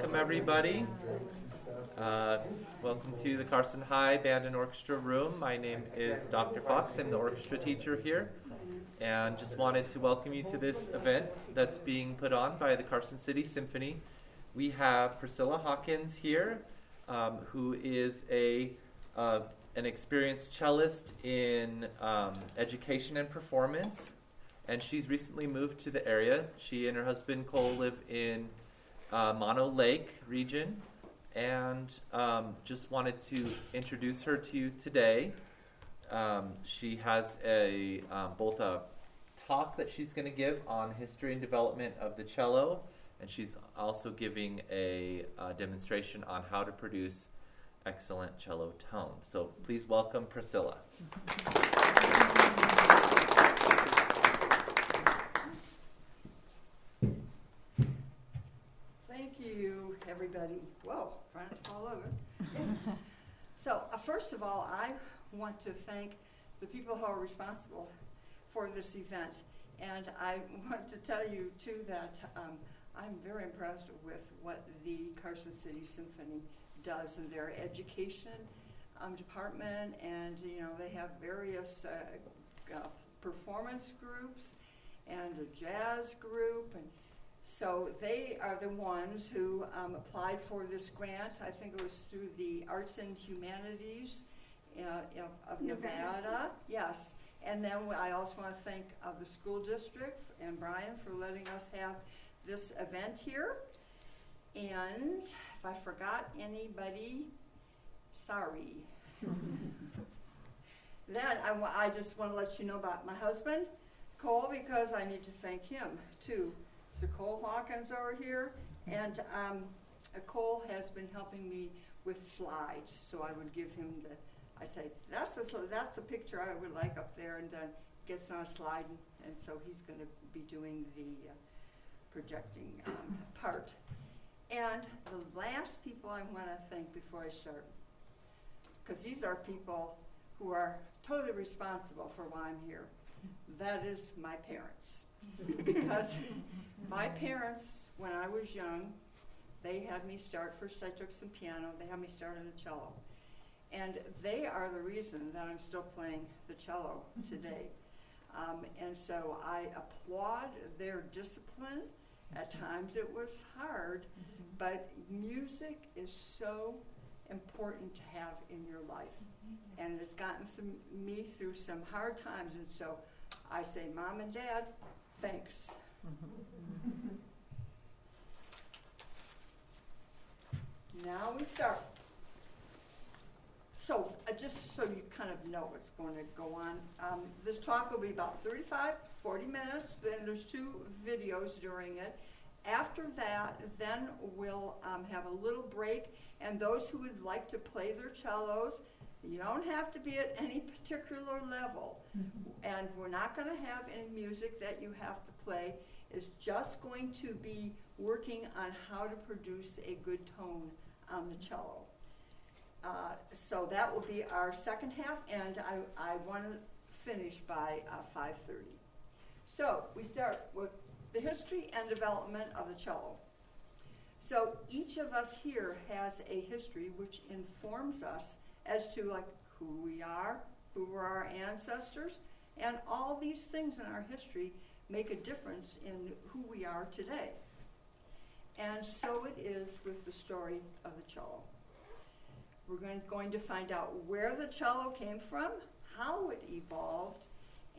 welcome everybody. Welcome to the Carson High Band and Orchestra Room. My name is Dr. Fox. I'm the orchestra teacher here, and just wanted to welcome you to this event that's being put on by the Carson City Symphony. We have Priscilla Hawkins here, who is an experienced cellist in education and performance, and she's recently moved to the area. She and her husband Cole live in Mono Lake region, and just wanted to introduce her to you today. She has both a talk that she's going to give on history and development of the cello, and she's also giving a demonstration on how to produce excellent cello tone. So please welcome Priscilla. Thank you, everybody. Whoa, trying to fall over. So, first of all, I want to thank the people who are responsible for this event. And I want to tell you, too, that I'm very impressed with what the Carson City Symphony does in their education department. And, you know, they have various performance groups and a jazz group. And so they are the ones who applied for this grant. I think it was through the Arts and Humanities of Nevada. Yes. And then I also want to thank the school district and Brian for letting us have this event here. And if I forgot anybody, sorry. Then I just want to let you know about my husband, Cole, because I need to thank him too. So Cole Hawkins over here, and Cole has been helping me with slides. So I would give him I'd say that's a picture I would like up there, and then gets on a slide, and so he's going to be doing the projecting part. And the last people I want to thank before I start, because these are people who are totally responsible for why I'm here. That is my parents. Because my parents, when I was young, they had me start, first I took some piano, they had me start on the cello. And they are the reason that I'm still playing the cello today. And so I applaud their discipline. At times it was hard, but music is so important to have in your life. And it's gotten me through some hard times, and so I say, Mom and Dad, thanks. Now we start. So, just so you kind of know what's going to go on, this talk will be about 40 minutes. Then there's 2 videos during it. After that, then we'll have a little break, and those who would like to play their cellos, you don't have to be at any particular level. And we're not going to have any music that you have to play. It's just going to be working on how to produce a good tone on the cello. So that will be our second half, and I want to finish by 5:30. So we start with the history and development of the cello. So each of us here has a history which informs us as to like who we are, who were our ancestors, and all these things in our history make a difference in who we are today. And so it is with the story of the cello. We're going to find out where the cello came from, how it evolved,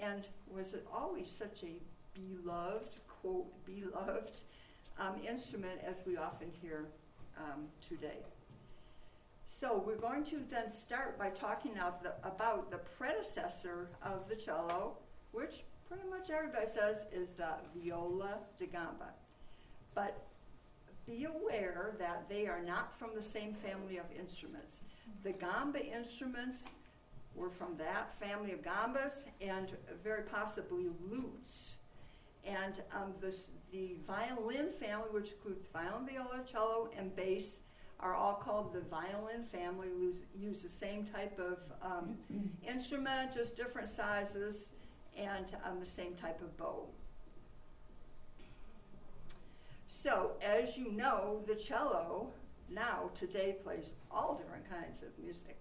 and was it always such a beloved, quote, beloved instrument as we often hear today. So we're going to then start by talking about the predecessor of the cello, which pretty much everybody says is the Viola De Gamba. But be aware that they are not from the same family of instruments. The gamba instruments were from that family of gambas, and very possibly lutes. And the violin family, which includes violin, viola, cello, and bass, are all called the violin family, use the same type of instrument, just different sizes, and the same type of bow. So, as you know, the cello now, today, plays all different kinds of music.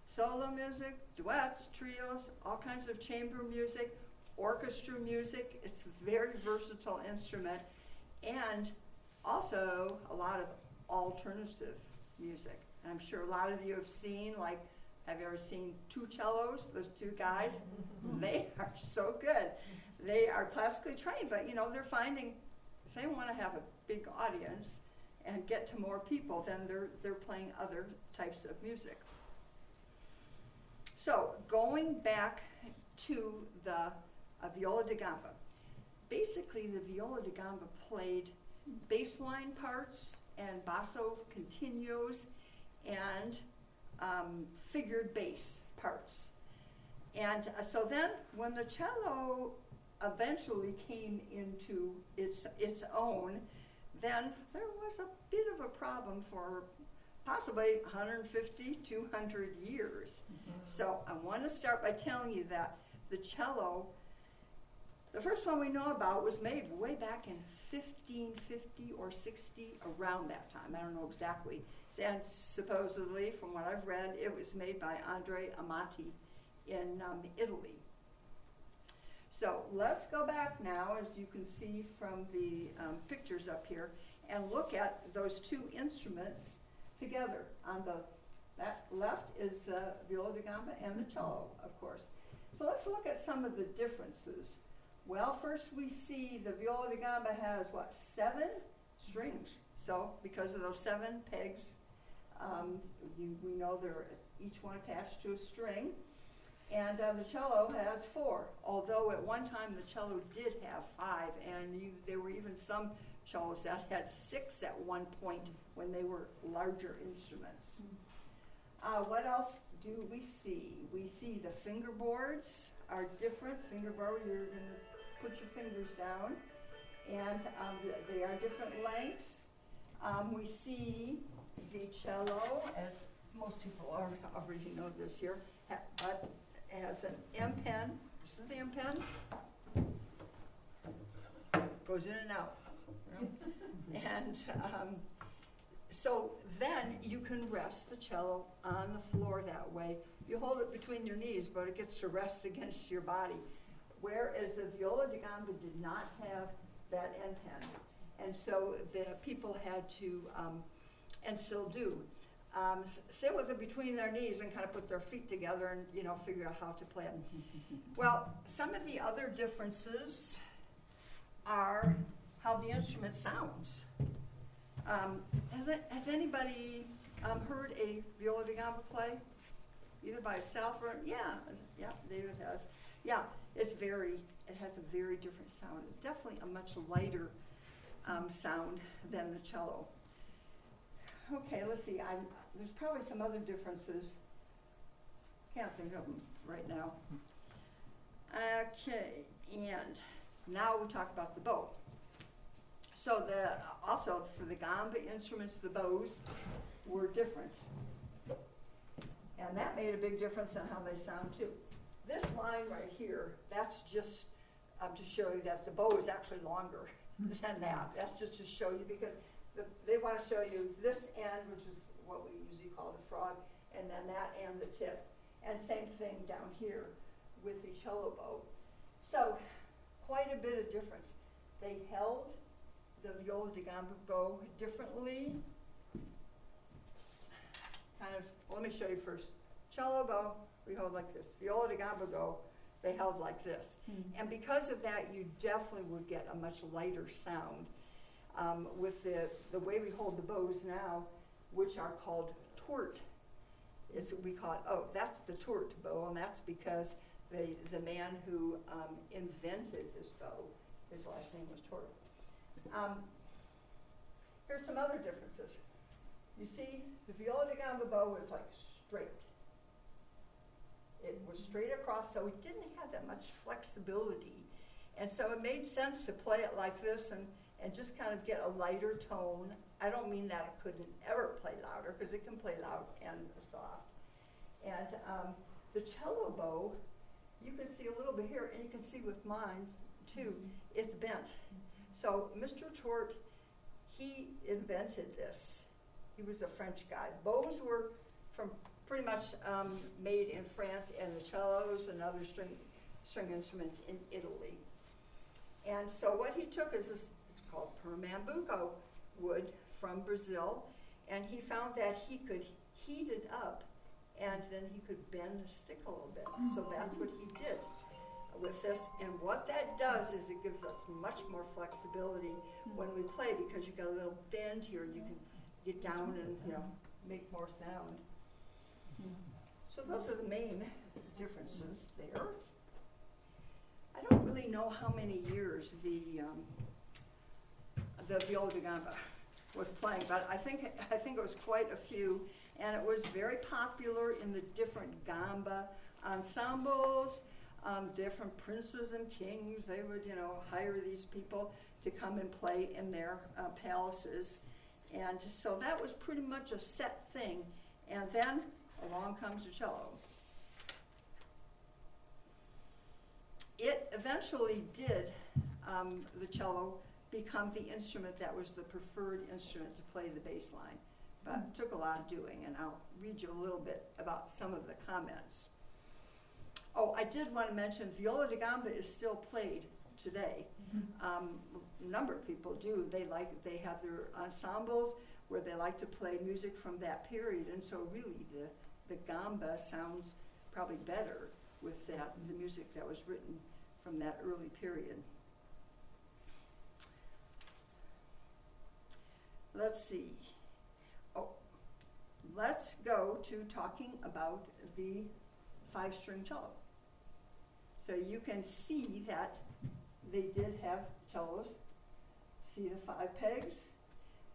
Solo music, duets, trios, all kinds of chamber music, orchestra music. It's a very versatile instrument. And also a lot of alternative music. And I'm sure a lot of you have seen, like, have you ever seen two cellos, those two guys? They are so good. They are classically trained, but you know, they're finding if they want to have a big audience and get to more people, then they're playing other types of music. So going back to the Viola De Gamba, basically the Viola De Gamba played bass line parts and basso continuos and figured bass parts. And so then when the cello eventually came into its own, then there was a bit of a problem for possibly 150, 200 years. Mm-hmm. So I want to start by telling you that the cello, the first one we know about, was made way back in 1550 or 60, around that time. I don't know exactly. And supposedly, from what I've read, it was made by Andrea Amati in Italy. So let's go back now, as you can see from the pictures up here, and look at those two instruments together. On that left is the Viola De Gamba and the cello, of course. So let's look at some of the differences. Well, first we see the Viola De Gamba has, what, 7 strings. So because of those 7 pegs, we know they're each one attached to a string. And the cello has 4, although at one time the cello did have 5, and there were even some cellos that had 6 at one point when they were larger instruments. What else do we see? We see the fingerboards are different. Fingerboard, you're going to put your fingers down, and they are different lengths. We see the cello, as most people already know this here, but has an M pen. This is the M pen. Goes in and out. You know? And so then you can rest the cello on the floor that way. You hold it between your knees, but it gets to rest against your body. Whereas the Viola De Gamba did not have that end pen. And so the people had to, and still do, sit with it between their knees and kind of put their feet together and, you know, figure out how to play it. Well, some of the other differences are how the instrument sounds. Has anybody heard a Viola De Gamba play? Either by itself or, yeah, David has. Yeah, it has a very different sound. Definitely a much lighter sound than the cello. Okay, let's see. There's probably some other differences. Can't think of them right now. Okay, and now we talk about the bow. So also for the gamba instruments, the bows were different. And that made a big difference in how they sound too. This line right here, that's just to show you that the bow is actually longer than that. That's just to show you, because they want to show you this end, which is what we usually call the frog, and then that end, the tip. And same thing down here with the cello bow. So quite a bit of difference. They held the Viola De Gamba bow differently. Let me show you first. Cello bow, we hold like this. Viola De Gamba bow, they held like this. Mm-hmm. And because of that, you definitely would get a much lighter sound. With the way we hold the bows now, which are called tourt. We call it, that's the tourt bow, and that's because the man who invented this bow, his last name was Tourt. Here's some other differences. You see, the Viola De Gamba bow was like straight. It was straight across, so it didn't have that much flexibility. And so it made sense to play it like this and just kind of get a lighter tone. I don't mean that it couldn't ever play louder, because it can play loud and soft. And the cello bow, you can see a little bit here, and you can see with mine too, it's bent. So Mr. Tourt, he invented this. He was a French guy. Bows were from pretty much made in France, and the cellos and other string instruments in Italy. And so what he took is this, it's called Pernambuco wood from Brazil, and he found that he could heat it up, and then he could bend the stick a little bit. So that's what he did with this. And what that does is it gives us much more flexibility when we play, because you've got a little bend here. You can get down and, you know, make more sound. So those are the main differences there. I don't really know how many years the Viola De Gamba was playing, but I think it was quite a few, and it was very popular in the different gamba ensembles. Different princes and kings, they would, you know, hire these people to come and play in their palaces, and so that was pretty much a set thing. And then along comes the cello. It eventually did, the cello, become the instrument that was the preferred instrument to play the bass line. But it took a lot of doing, and I'll read you a little bit about some of the comments. Oh, I did want to mention Viola De Gamba is still played today. A number of people do. They have their ensembles where they like to play music from that period, and so really the gamba sounds probably better with the music that was written from that early period. Let's see. Oh, let's go to talking about the 5-string cello. So you can see that they did have cellos. See the 5 pegs?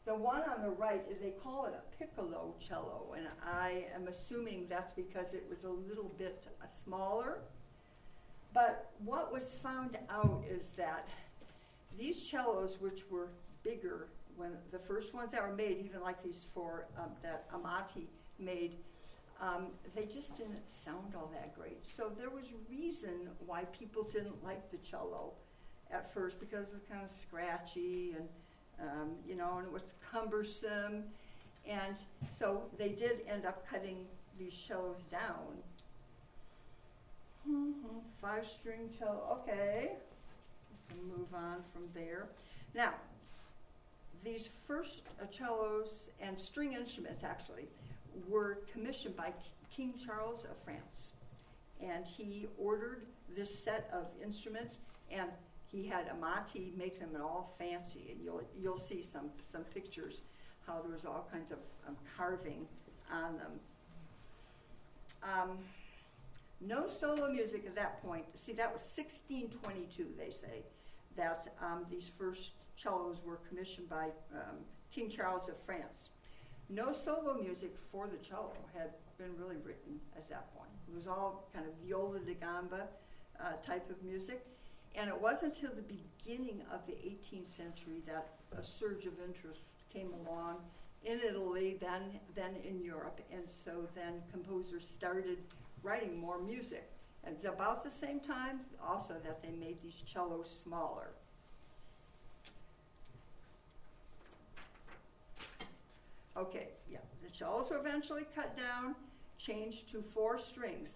The one on the right, they call it a piccolo cello, and I am assuming that's because it was a little bit smaller. But what was found out is that these cellos, which were bigger, when the first ones that were made, even like these 4 that Amati made, they just didn't sound all that great. So there was reason why people didn't like the cello at first, because it was kind of scratchy and you know, and it was cumbersome, and so they did end up cutting these cellos down. 5-string cello, okay. We can move on from there. Now, these first cellos and string instruments actually were commissioned by King Charles of France, and he ordered this set of instruments, and he had Amati make them all fancy, and you'll see some pictures how there was all kinds of carving on them. No solo music at that point. See, that was 1622, they say, that these first cellos were commissioned by King Charles of France. No solo music for the cello had been really written at that point. It was all kind of Viola De Gamba type of music. And it wasn't until the beginning of the 18th century that a surge of interest came along in Italy, then in Europe, and so then composers started writing more music. And it's about the same time also that they made these cellos smaller. Okay, yeah, the cellos were eventually cut down, changed to 4 strings.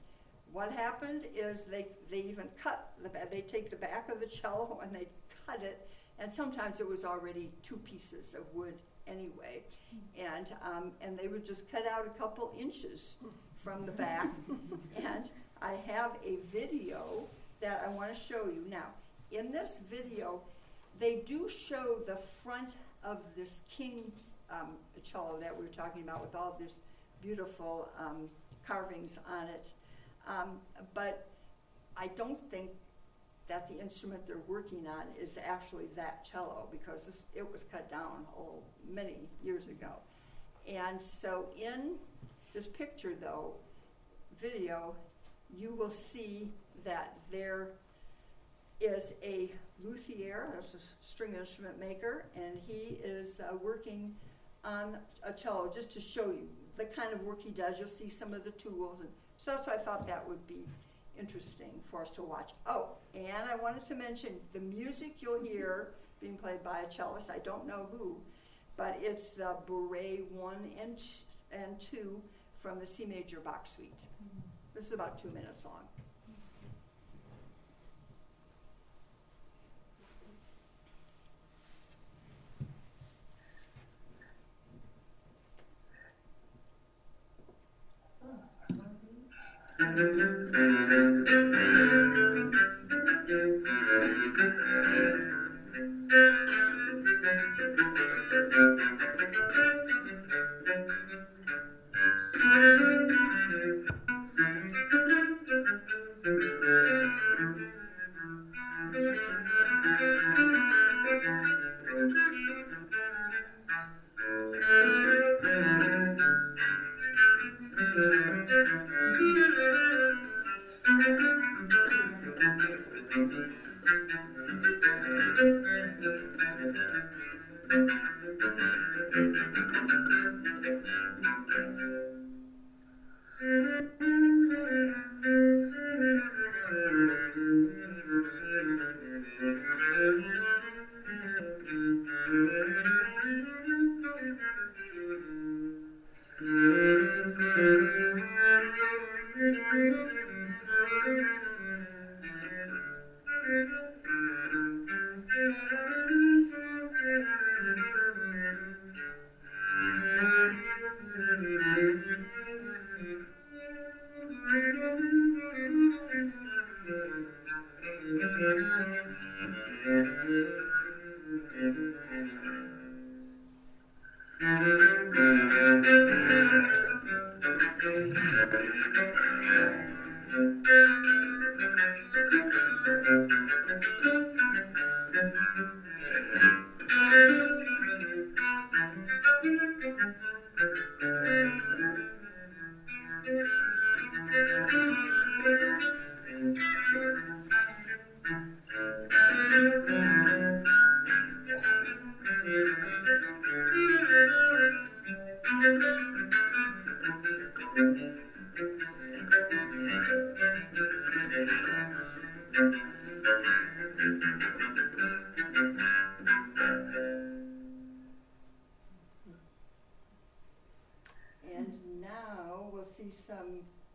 What happened is they even cut they take the back of the cello and they cut it, and sometimes it was already 2 pieces of wood anyway, and they would just cut out a couple inches from the back. And I have a video that I want to show you. Now, in this video, they do show the front of this king cello that we were talking about with all this beautiful carvings on it. But I don't think that the instrument they're working on is actually that cello, because it was cut down many years ago. And so in this picture, though, video, you will see that there is a luthier, that's a string instrument maker, and he is working on a cello, just to show you the kind of work he does. You'll see some of the tools, and so I thought that would be interesting for us to watch. Oh, and I wanted to mention the music you'll hear being played by a cellist, I don't know who, but it's the Bourrée 1 and 2 from the C major Bach suite. This is about 2 minutes long.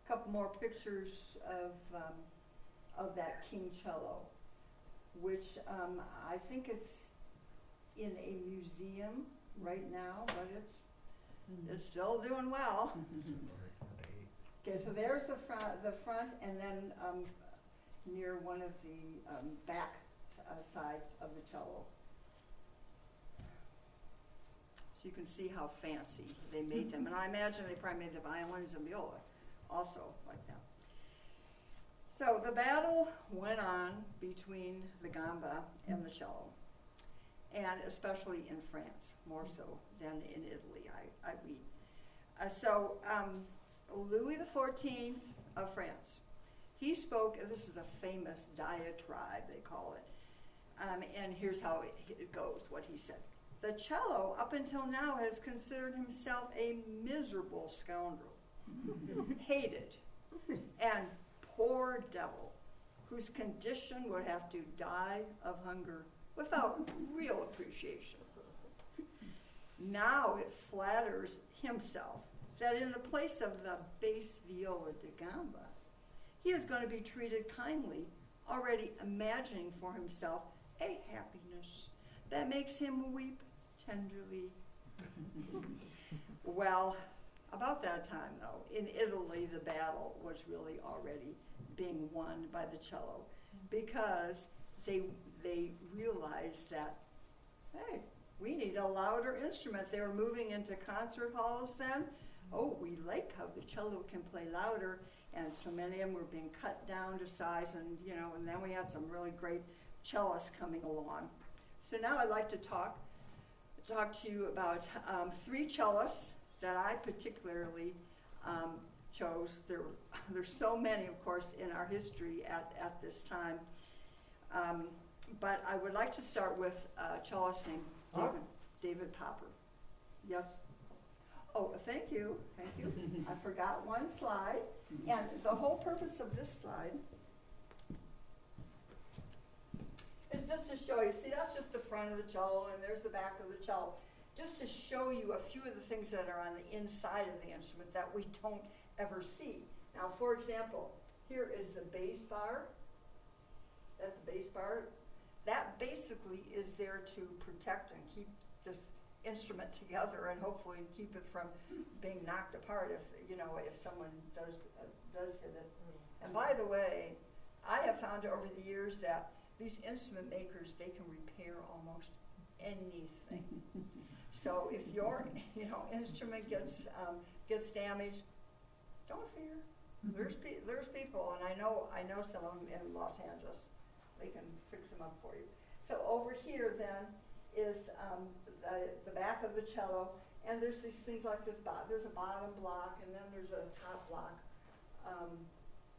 Couple more pictures of that king cello, which I think it's in a museum right now, but it's still doing well. Okay, so there's the front, and then near one of the back side of the cello. So you can see how fancy they made them, and I imagine they probably made the violins and viola also like that. So the battle went on between the gamba and the cello, and especially in France, more so than in Italy, I read. So Louis XIV of France, he spoke, this is a famous diatribe, they call it, and here's how it goes, what he said. The cello, up until now, has considered himself a miserable scoundrel, hated, and poor devil, whose condition would have to die of hunger without real appreciation. Now it flatters himself that in the place of the base Viola De Gamba, he is going to be treated kindly, already imagining for himself a happiness that makes him weep tenderly. Well, about that time, though, in Italy, the battle was really already being won by the cello, because they realized that, hey, we need a louder instrument. They were moving into concert halls then. Oh, we like how the cello can play louder, and so many of them were being cut down to size, and and then we had some really great cellists coming along. So now I'd like to talk to you about 3 cellists that I particularly chose. There's so many, of course, in our history at this time. But I would like to start with a cellist named David Popper. Yes? Oh, thank you. Thank you. I forgot one slide. And the whole purpose of this slide is just to show you. See, that's just the front of the cello, and there's the back of the cello. just to show you a few of the things that are on the inside of the instrument that we don't ever see. Now, for example, here is the bass bar. That's the bass bar. That basically is there to protect and keep this instrument together and hopefully keep it from being knocked apart if someone does hit it. And by the way, I have found over the years that these instrument makers, they can repair almost anything. So if your instrument gets damaged, don't fear. There's people, and I know some of them in Los Angeles. They can fix them up for you. So over here then is the back of the cello, and there's these things like this. There's a bottom block, and then there's a top block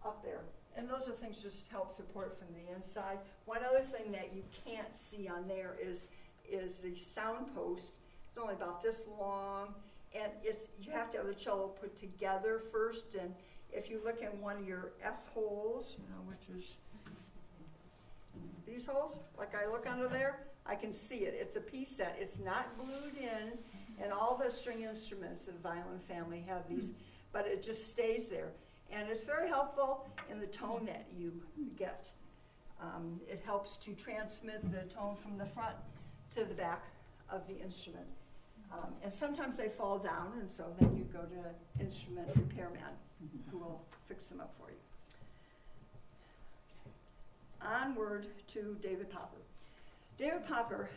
up there. And those are things just to help support from the inside. One other thing that you can't see on there is the sound post. It's only about this long, and you have to have the cello put together first. And if you look in one of your F holes, which is these holes, like I look under there, I can see it. It's a piece that it's not glued in, and all the string instruments of the violin family have these, but it just stays there. And it's very helpful in the tone that you get. It helps to transmit the tone from the front to the back of the instrument. And sometimes they fall down, and so then you go to an instrument repairman who will fix them up for you. Onward to David Popper. David Popper,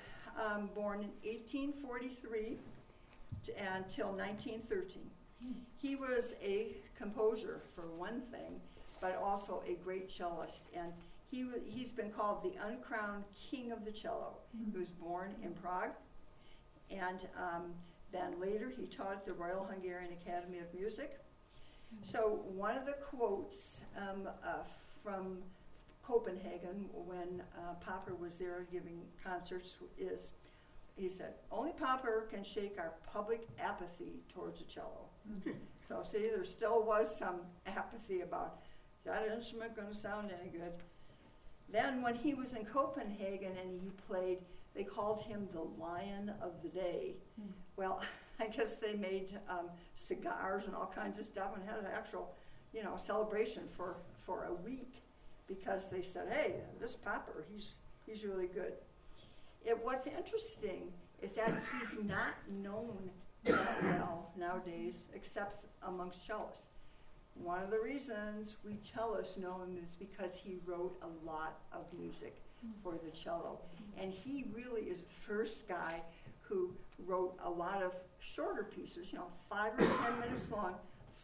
born in 1843 until 1913. He was a composer, for one thing, but also a great cellist. And he's been called the uncrowned king of the cello. He was born in Prague. And then later he taught at the Royal Hungarian Academy of Music. So one of the quotes from Copenhagen when Popper was there giving concerts is, he said, "Only Popper can shake our public apathy towards the cello." So see, there still was some apathy about, is that instrument going to sound any good? Then when he was in Copenhagen and he played, they called him the Lion of the Day. Well, I guess they made cigars and all kinds of stuff and had an actual, celebration for a week because they said, hey, this Popper, he's really good. What's interesting is that he's not known that well nowadays, except amongst cellists. One of the reasons we cellists know him is because he wrote a lot of music for the cello. And he really is the first guy who wrote a lot of shorter pieces, 5 or 10 minutes long,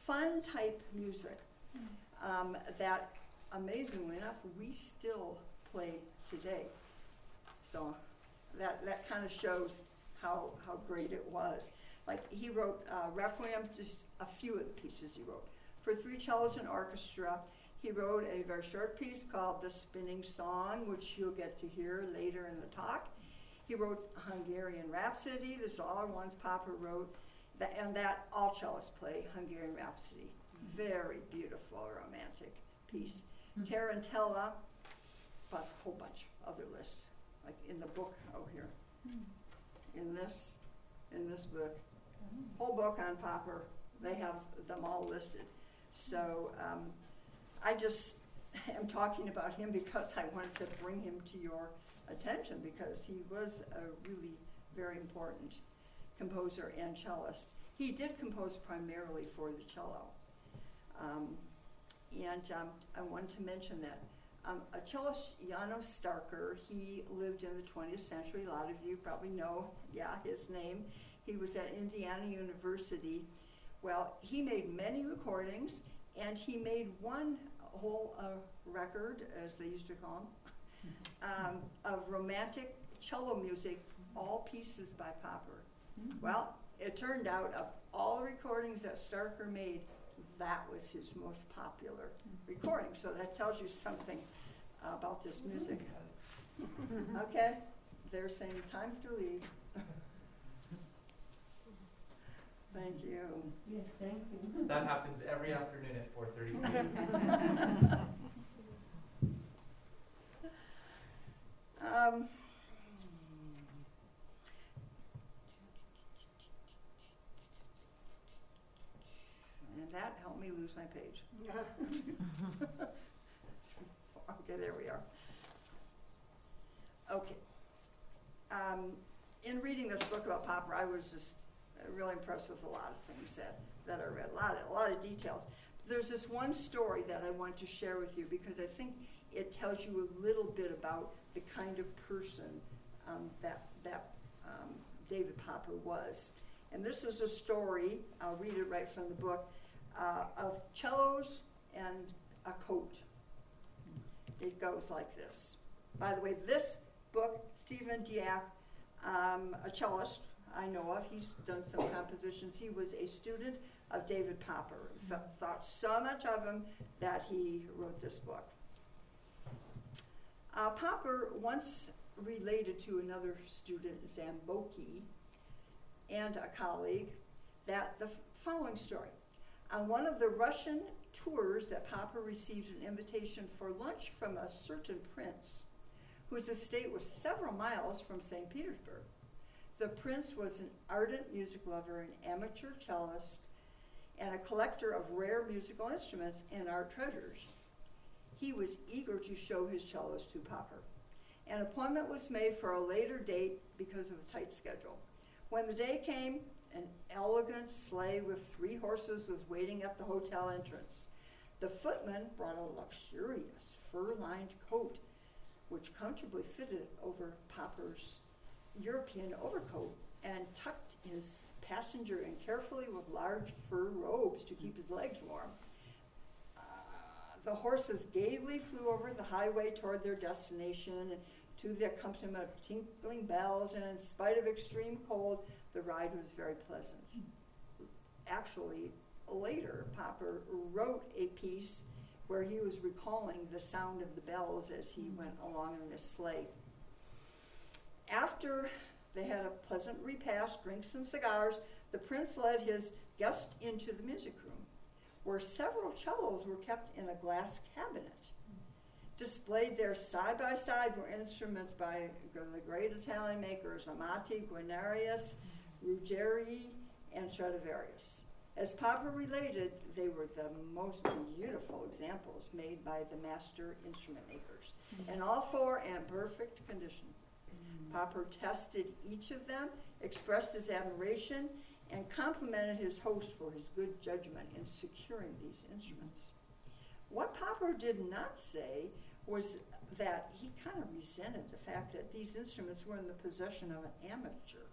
fun type music that, amazingly enough, we still play today. So that kind of shows how great it was. Like he wrote Requiem, just a few of the pieces he wrote. For 3 cellos and orchestra, he wrote a very short piece called The Spinning Song, which you'll get to hear later in the talk. He wrote Hungarian Rhapsody. This is all the ones Popper wrote. And that all cellists play Hungarian Rhapsody. Very beautiful, romantic piece. Tarantella, plus a whole bunch of other lists, like in the book over here. In this book. Whole book on Popper, they have them all listed. So I just am talking about him because I wanted to bring him to your attention because he was a really very important composer and cellist. He did compose primarily for the cello. I wanted to mention that a cellist, Jano Starker, he lived in the 20th century. A lot of you probably know, his name. He was at Indiana University. Well, he made many recordings, and he made one whole record, as they used to call them, of romantic cello music, all pieces by Popper. Well, it turned out of all the recordings that Starker made, that was his most popular recording. So that tells you something about this music. Okay, they're saying time to leave. Thank you. Yes, thank you. That happens every afternoon at 4:30. that helped me lose my page. Okay, there we are. Okay. In reading this book about Popper, I was just really impressed with a lot of things that I read, a lot of details. There's this one story that I want to share with you because I think it tells you a little bit about the kind of person that David Popper was. And this is a story, I'll read it right from the book, of cellos and a coat. It goes like this. By the way, this book, Stephen Diak, a cellist I know of, he's done some compositions. He was a student of David Popper. Thought so much of him that he wrote this book. Popper once related to another student, Zamboki, and a colleague, that the following story. On one of the Russian tours that Popper received an invitation for lunch from a certain prince, whose estate was several miles from St. Petersburg. The prince was an ardent music lover, an amateur cellist, and a collector of rare musical instruments and art treasures. He was eager to show his cellos to Popper. An appointment was made for a later date because of a tight schedule. When the day came, an elegant sleigh with 3 horses was waiting at the hotel entrance. The footman brought a luxurious fur-lined coat, which comfortably fitted over Popper's European overcoat and tucked his passenger in carefully with large fur robes to keep his legs warm. The horses gaily flew over the highway toward their destination to the accompaniment of tinkling bells, and in spite of extreme cold, the ride was very pleasant. Actually, later, Popper wrote a piece where he was recalling the sound of the bells as he went along in this sleigh. After they had a pleasant repast, drinks and cigars, the prince led his guest into the music room, where several cellos were kept in a glass cabinet. Displayed there side by side were instruments by the great Italian makers Amati, Guarnerius, Ruggeri, and Stradivarius. As Popper related, they were the most beautiful examples made by the master instrument makers, and all 4 in perfect condition. Popper tested each of them, expressed his admiration, and complimented his host for his good judgment in securing these instruments. What Popper did not say was that he kind of resented the fact that these instruments were in the possession of an amateur,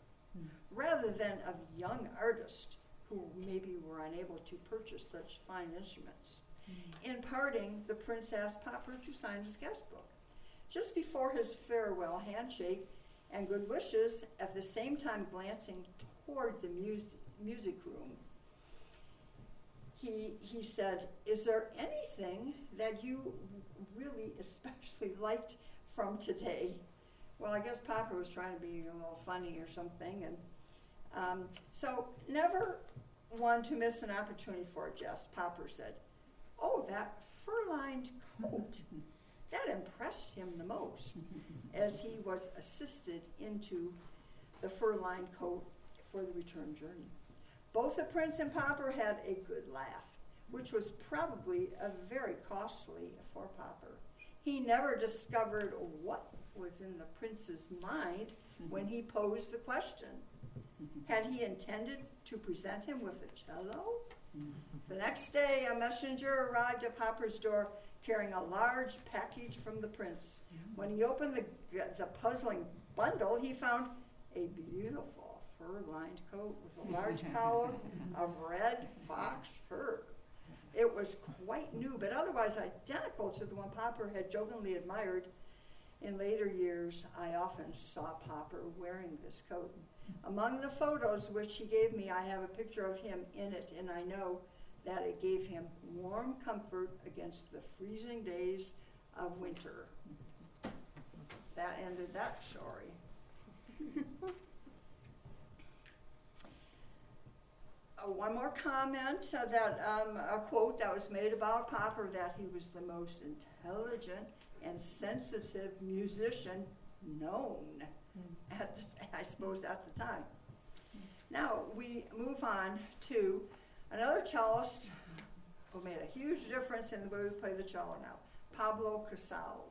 rather than of young artists who maybe were unable to purchase such fine instruments. In parting, the prince asked Popper to sign his guest book. Just before his farewell handshake and good wishes, at the same time glancing toward the music room, he said, "Is there anything that you really especially liked from today?" Well, I guess Popper was trying to be a little funny or something, and so never one to miss an opportunity for a jest. Popper said, "Oh, that fur-lined coat, that impressed him the most," as he was assisted into the fur-lined coat for the return journey. Both the prince and Popper had a good laugh, which was probably very costly for Popper. He never discovered what was in the prince's mind when he posed the question. Had he intended to present him with a cello? The next day, a messenger arrived at Popper's door carrying a large package from the prince. When he opened the puzzling bundle, he found a beautiful fur-lined coat with a large collar of red fox fur. It was quite new, but otherwise identical to the one Popper had jokingly admired. In later years, I often saw Popper wearing this coat. Among the photos which he gave me, I have a picture of him in it, and I know that it gave him warm comfort against the freezing days of winter. That ended that story. One more comment, a quote that was made about Popper, that he was the most intelligent and sensitive musician known, I suppose, at the time. Now we move on to another cellist who made a huge difference in the way we play the cello now, Pablo Cassell.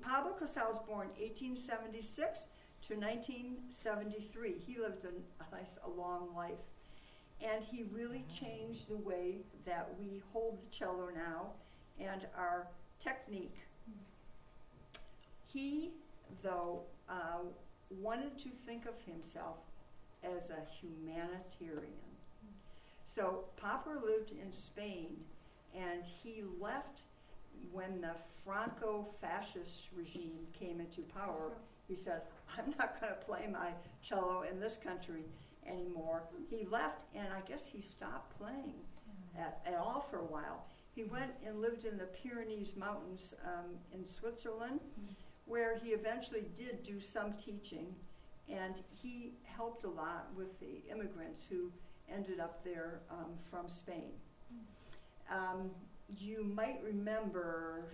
Pablo Cassell was born 1876 to 1973. He lived a long life. And he really changed the way that we hold the cello now and our technique. He, though, wanted to think of himself as a humanitarian. So Papa lived in Spain, and he left when the Franco-fascist regime came into power. He said, I'm not going to play my cello in this country anymore. He left, and I guess he stopped playing at all for a while. He went and lived in the Pyrenees Mountains in Switzerland, where he eventually did do some teaching, and he helped a lot with the immigrants who ended up there from Spain. You might remember,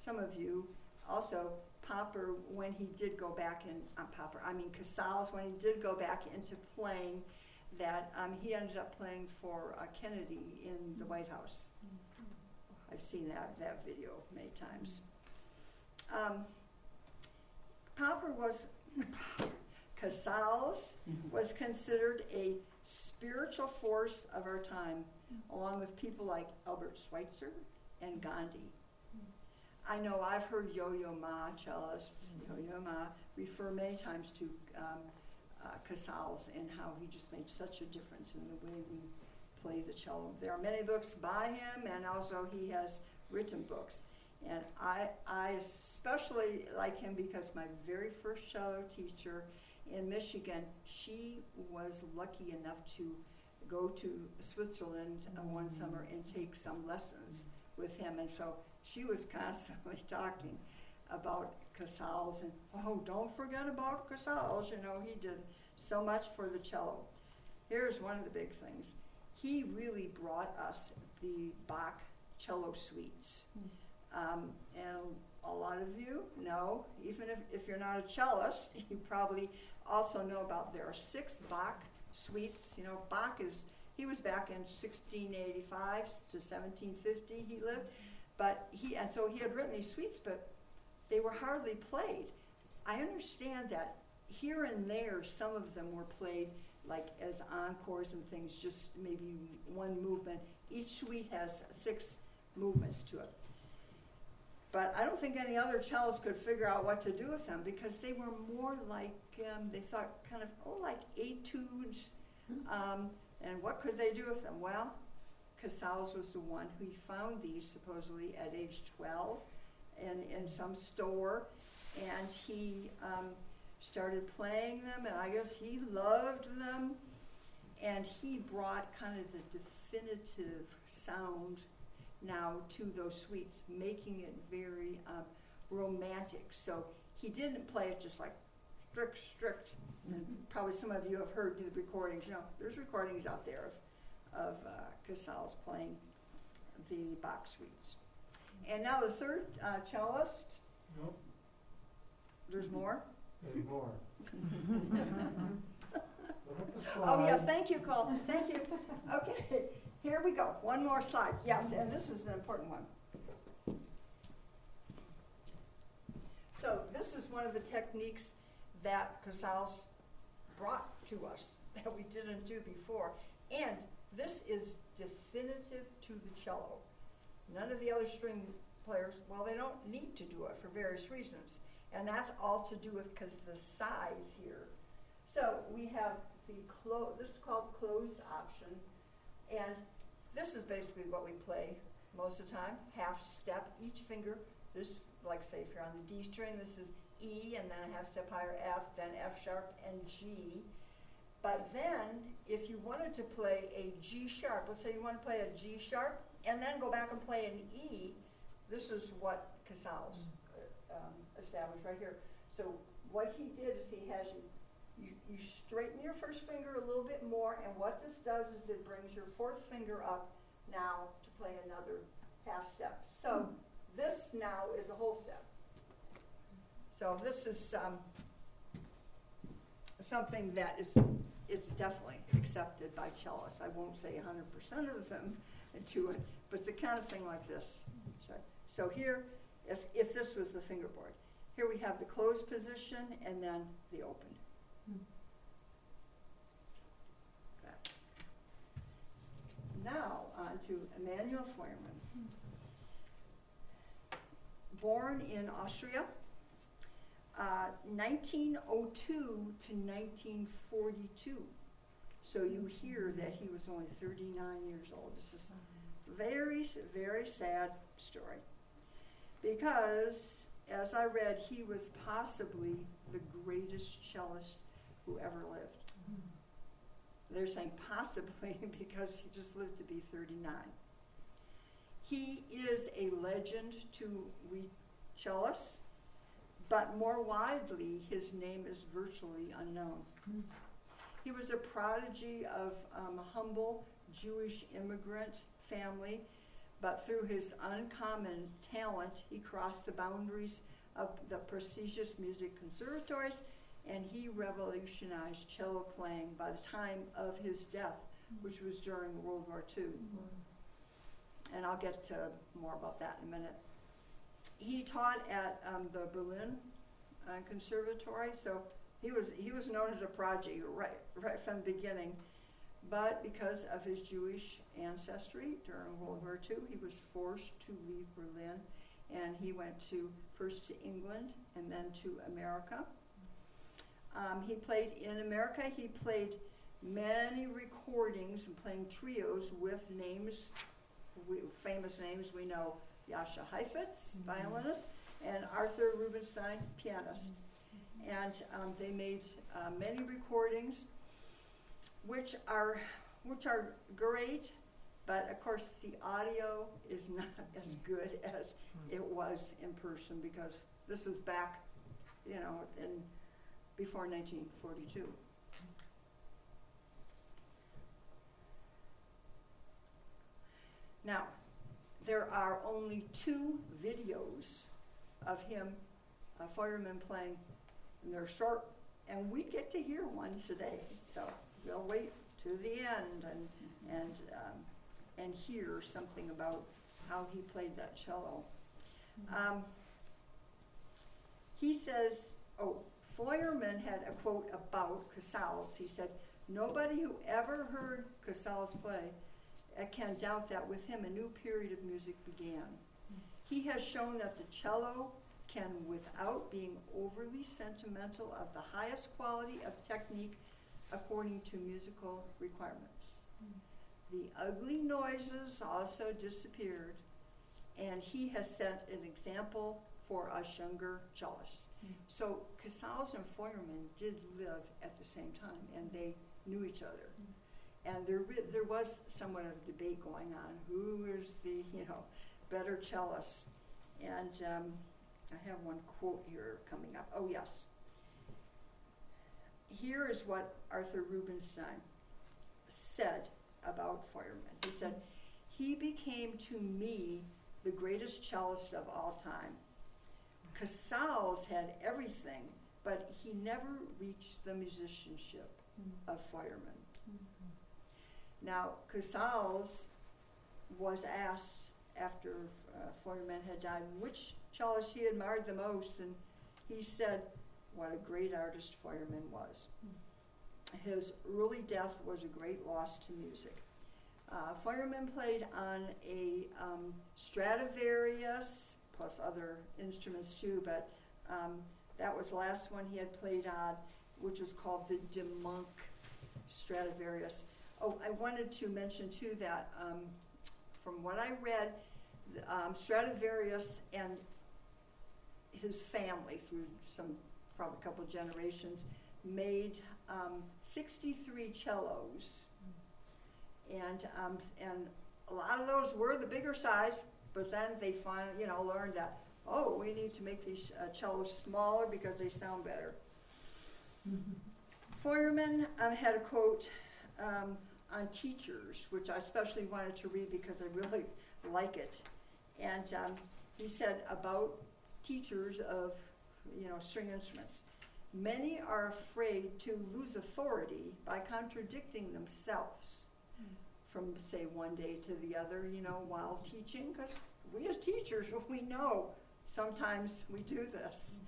some of you, also Popper, when he did go back in, Casals, when he did go back into playing, that he ended up playing for Kennedy in the White House. I've seen that video many times. Casals was considered a spiritual force of our time, along with people like Albert Schweitzer and Gandhi. I know I've heard Yo-Yo Ma, cellist, Yo-Yo Ma, refer many times to Casals and how he just made such a difference in the way we play the cello. There are many books by him, and also he has written books. And I especially like him because my very first cello teacher in Michigan, she was lucky enough to go to Switzerland one summer and take some lessons with him. And so she was constantly talking about Casals and, oh, don't forget about Casals. You know, he did so much for the cello. Here's one of the big things. He really brought us the Bach cello suites. And a lot of you know, even if you're not a cellist, you probably also know about there are 6 Bach suites. You know, Bach he was back in 1685 to 1750 he lived, and so he had written these suites, but they were hardly played. I understand that here and there some of them were played like as encores and things, just maybe one movement. Each suite has 6 movements to it. But I don't think any other cellists could figure out what to do with them because they were more like, they thought kind of, like etudes. And what could they do with them? Well, Casals was the one who found these supposedly at age 12 in some store. And he started playing them, and I guess he loved them. And he brought kind of the definitive sound now to those suites, making it very romantic. So he didn't play it just like strict. Probably some of you have heard the recordings. You know, there's recordings out there of Casals playing the Bach suites. And now the third cellist. Nope. There's more? There's more. Oh yes, thank you, Cole. Thank you. Okay. Here we go. One more slide. Yes, and this is an important one. So this is one of the techniques that Casals brought to us that we didn't do before. And this is definitive to the cello. None of the other string players, well, they don't need to do it for various reasons. And that's all to do with because the size here. So we have this is called closed option. And this is basically what we play most of the time, half step, each finger. This, like say if you're on the D string, this is E, and then a half step higher F, then F sharp and G. But then, if you wanted to play a G sharp, let's say you want to play a G sharp, and then go back and play an E, this is what Casals established right here. So what he did is he has you straighten your first finger a little bit more, and what this does is it brings your 4th finger up now to play another half step. So this now is a whole step. So this is something that it's definitely accepted by cellists. I won't say 100% of them to it, but it's a kind of thing like this. So here, if this was the fingerboard, here we have the closed position and then the open. That's. Now on to Emanuel Feuermann. Born in Austria, 1902 to 1942. So you hear that he was only 39 years old. This is a very, very sad story. Because, as I read, he was possibly the greatest cellist who ever lived. They're saying possibly because he just lived to be 39. He is a legend to we cellists, but more widely, his name is virtually unknown. He was a prodigy of a humble Jewish immigrant family, but through his uncommon talent, he crossed the boundaries of the prestigious music conservatories, and he revolutionized cello playing by the time of his death, which was during World War II. And I'll get to more about that in a minute. He taught at the Berlin Conservatory, so he was known as a prodigy right from the beginning. But because of his Jewish ancestry during World War II, he was forced to leave Berlin, and he went first to England and then to America. He played in America. He played many recordings and playing trios with famous names. We know Jascha Heifetz, violinist, and Arthur Rubinstein, pianist. And they made many recordings, which are great, but of course the audio is not as good as it was in person, because this is back, before 1942. Now, there are only 2 videos of him, Feuermann, playing, and they're short, and we get to hear one today. So we'll wait to the end and hear something about how he played that cello. He says, Feuermann had a quote about Casals. He said, "Nobody who ever heard Casals play can doubt that with him a new period of music began. He has shown that the cello can, without being overly sentimental, of the highest quality of technique according to musical requirements. The ugly noises also disappeared, and he has set an example for us younger cellists." So Casals and Feuermann did live at the same time, and they knew each other. And there was somewhat of a debate going on, who is the better cellist. And I have one quote here coming up. Oh yes. Here is what Arthur Rubinstein said about Feuermann. He said, "He became to me the greatest cellist of all time. Casals had everything, but he never reached the musicianship of Feuermann." Now, Casals was asked after Feuermann had died which cellist he admired the most, and he said what a great artist Feuermann was. His early death was a great loss to music. Feuermann played on a Stradivarius, plus other instruments too, but that was the last one he had played on, which was called the De Monk Stradivarius. Oh, I wanted to mention too that from what I read, Stradivarius and his family, through probably a couple generations, made 63 cellos, and a lot of those were the bigger size. But then they finally, learned that we need to make these cellos smaller because they sound better. Feuermann had a quote on teachers, which I especially wanted to read because I really like it. And he said about teachers of, string instruments, "Many are afraid to lose authority by contradicting themselves. from, say, one day to the other, while teaching, because we as teachers, we know sometimes we do this.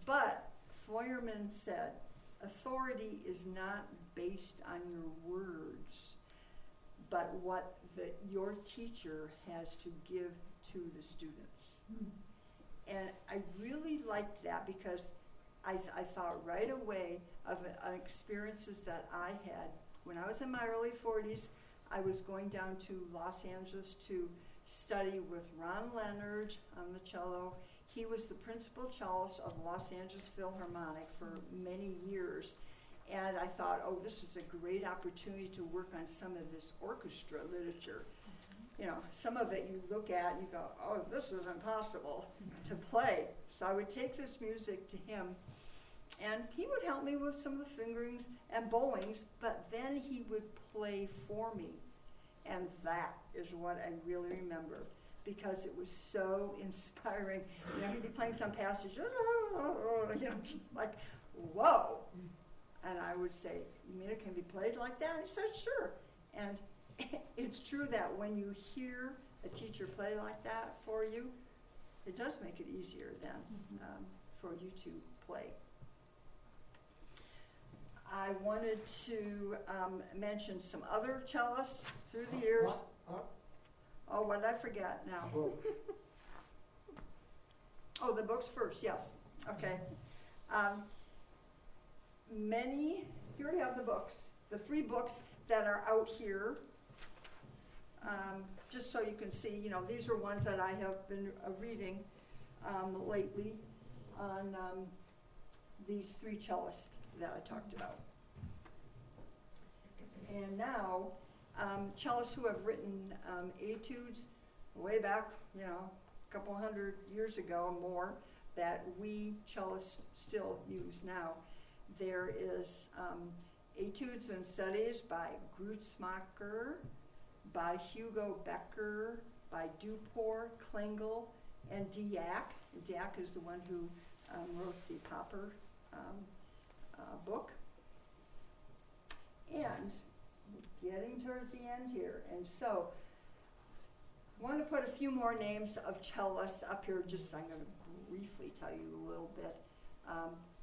But Feuermann said, authority is not based on your words, but what your teacher has to give to the students. And I really liked that because I thought right away of experiences that I had. When I was in my early 40s, I was going down to Los Angeles to study with Ron Leonard on the cello. He was the principal cellist of Los Angeles Philharmonic for many years. And I thought, oh, this is a great opportunity to work on some of this orchestra literature. Some of it you look at and you go, oh, this is impossible to play. So I would take this music to him, and he would help me with some of the fingerings and bowings, but then he would play for me. And that is what I really remember, because it was so inspiring. He'd be playing some passage, like, whoa. And I would say, you mean it can be played like that? And he said, sure. And it's true that when you hear a teacher play like that for you, it does make it easier then for you to play. I wanted to mention some other cellists through the years. Oh, what did I forget now? Oh, the books first, yes. Okay. Here we have the books, the 3 books that are out here. Just so you can see, these are ones that I have been reading lately on these 3 cellists that I talked about. And now, cellists who have written etudes way back, a couple hundred years ago or more, that we cellists still use now. There is Etudes and Studies by Grützmacher, by Hugo Becker, by Dupre, Klingel, and Diak. Diak is the one who wrote the Popper book. And getting towards the end here, and so I want to put a few more names of cellists up here. I'm going to briefly tell you a little bit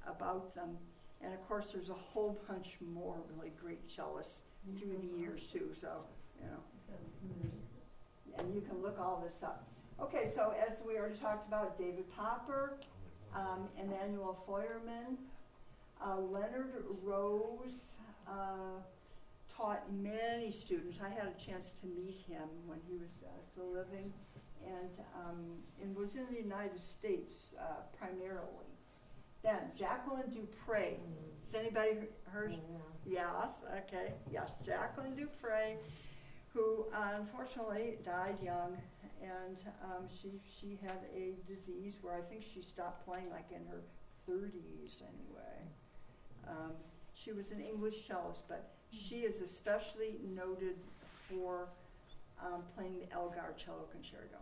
about them. And of course, there's a whole bunch more really great cellists through the years too. So, and you can look all this up. Okay, so as we already talked about, David Popper, Emmanuel Feuermann, Leonard Rose taught many students. I had a chance to meet him when he was still living, and was in the United States primarily. Then Jacqueline Dupre. Has anybody heard? Yes. Okay. Yes, Jacqueline Dupre, who unfortunately died young, and she had a disease where I think she stopped playing like in her 30s anyway. She was an English cellist, but she is especially noted for playing the Elgar cello concerto.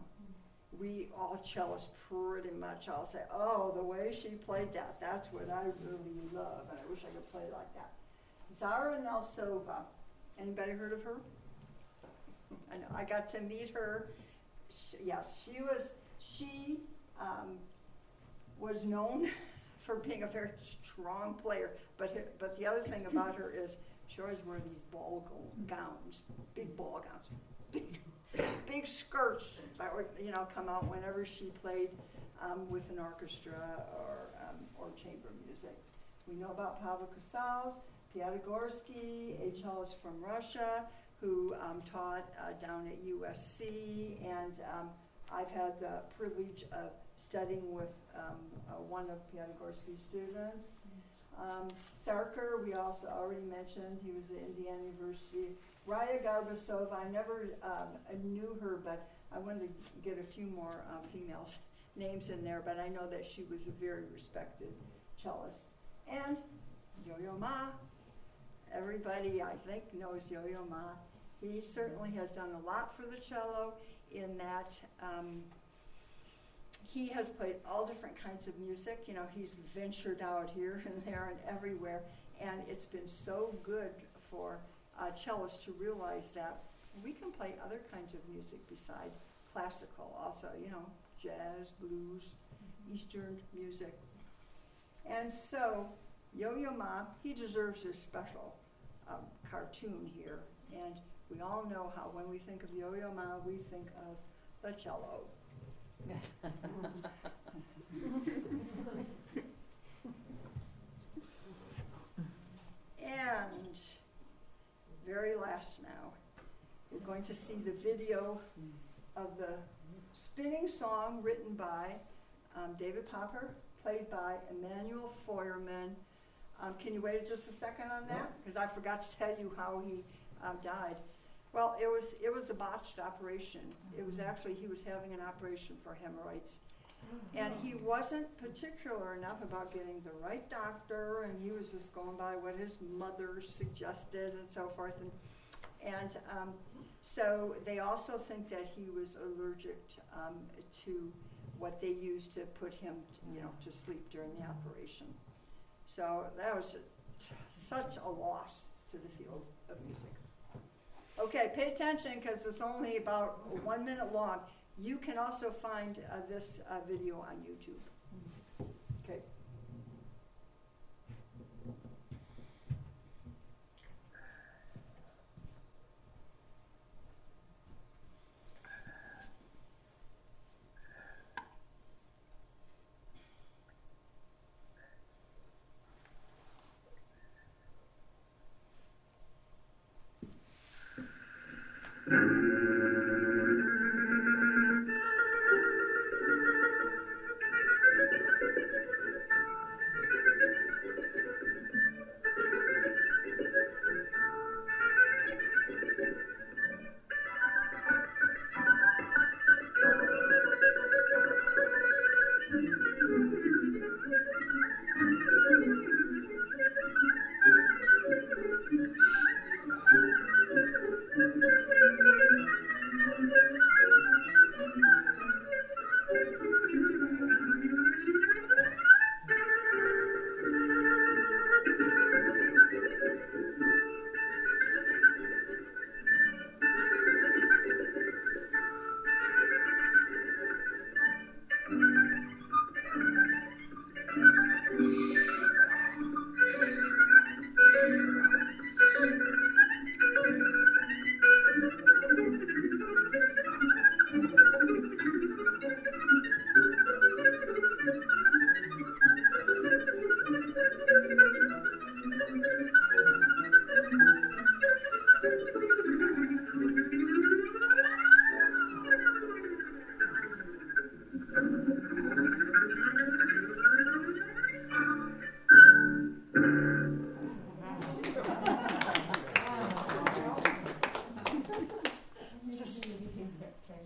We all cellists pretty much all say, oh, the way she played that, that's what I really love, and I wish I could play like that. Zara Nelsova. Anybody heard of her? I know, I got to meet her. She was known for being a very strong player, but the other thing about her is she always wore these ball gowns, big ball gowns, big skirts that would come out whenever she played with an orchestra or chamber music. We know about Pablo Cassell, Piatigorsky, a cellist from Russia who taught down at USC, and I've had the privilege of studying with one of Piatigorsky's students. Starker, we also already mentioned, he was at Indiana University. Raya Garbasova, I never knew her, but I wanted to get a few more females' names in there, but I know that she was a very respected cellist. And Yo-Yo Ma, everybody I think knows Yo-Yo Ma. He certainly has done a lot for the cello in that he has played all different kinds of music. He's ventured out here and there and everywhere, and it's been so good for cellists to realize that we can play other kinds of music beside classical also, you know, jazz, blues, Eastern music. And so, Yo-Yo Ma, he deserves his special cartoon here. And we all know how when we think of Yo-Yo Ma, we think of the cello. And very last now, we're going to see the video of the spinning song written by David Popper, played by Emmanuel Feuermann. Can you wait just a second on that? Because I forgot to tell you how he died. Well, it was a botched operation. It was actually, he was having an operation for hemorrhoids. And he wasn't particular enough about getting the right doctor, and he was just going by what his mother suggested and so forth. And so they also think that he was allergic to what they used to put him, to sleep during the operation. So that was such a loss to the field of music. Okay, pay attention because it's only about 1 minute long. You can also find this video on YouTube. Okay.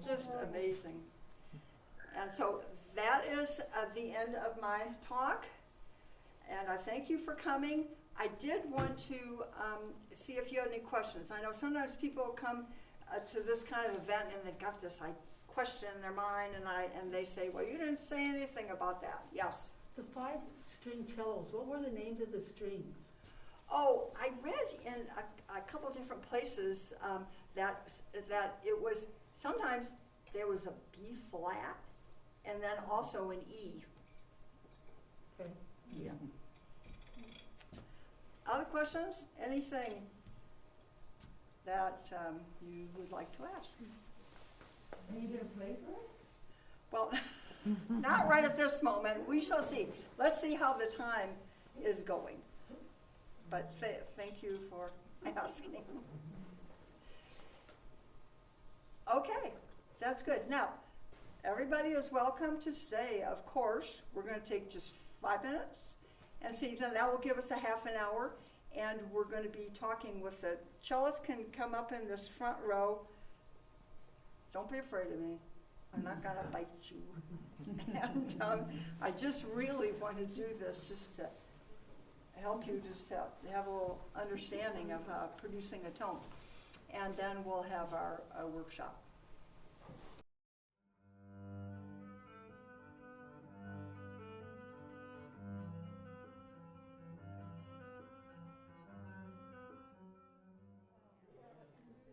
Just amazing. And so that is the end of my talk. And I thank you for coming. I did want to see if you had any questions. I know sometimes people come to this kind of event and they've got this question in their mind, and they say, well, you didn't say anything about that. Yes? The 5-string cellos, what were the names of the strings? Oh, I read in a couple different places that it was, sometimes there was a B flat and then also an E. Okay. Yeah. Other questions? Anything that you would like to ask? Are you going to play for us? Well, not right at this moment. We shall see. Let's see how the time is going. But thank you for asking. Okay, that's good. Now, everybody is welcome to stay, of course. We're going to take just 5 minutes and see, then that will give us a half an hour. And we're going to be talking with the cellist. Can come up in this front row. Don't be afraid of me. I'm not going to bite you. And I just really want to do this just to help you just to have a little understanding of producing a tone. And then we'll have our workshop.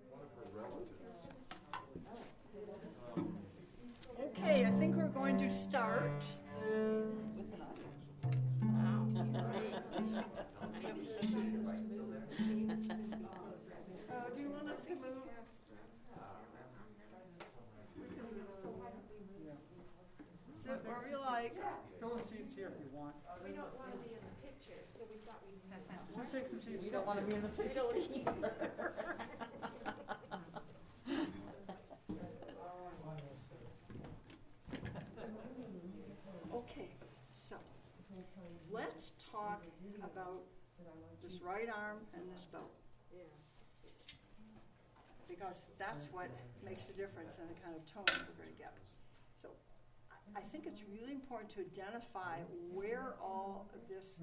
One of her relatives going to start. Do you want us to move? Sit where you like. Fill the seats here if you want. We don't want to be in the picture, so we thought we'd have that. Just take some seats. We don't want to be in the picture. We don't either. Okay, so let's talk about this right arm and this bow. Because that's what makes the difference in the kind of tone we're going to get. So I think it's really important to identify where all of this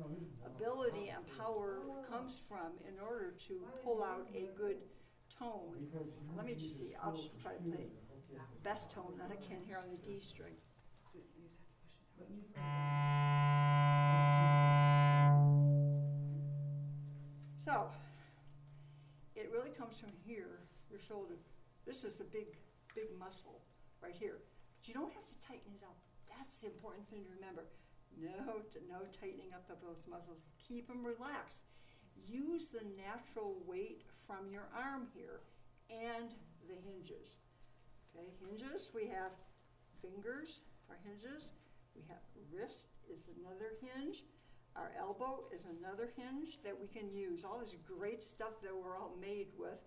ability and power comes from in order to pull out a good tone. Let me just see, I'll just try to play the best tone that I can here on the D string. So, it really comes from here, your shoulder. This is a big muscle right here. But you don't have to tighten it up. That's the important thing to remember. No tightening up of those muscles. Keep them relaxed. Use the natural weight from your arm here and the hinges. Okay, hinges, we have fingers are hinges. We have wrist is another hinge. Our elbow is another hinge that we can use. All this great stuff that we're all made with.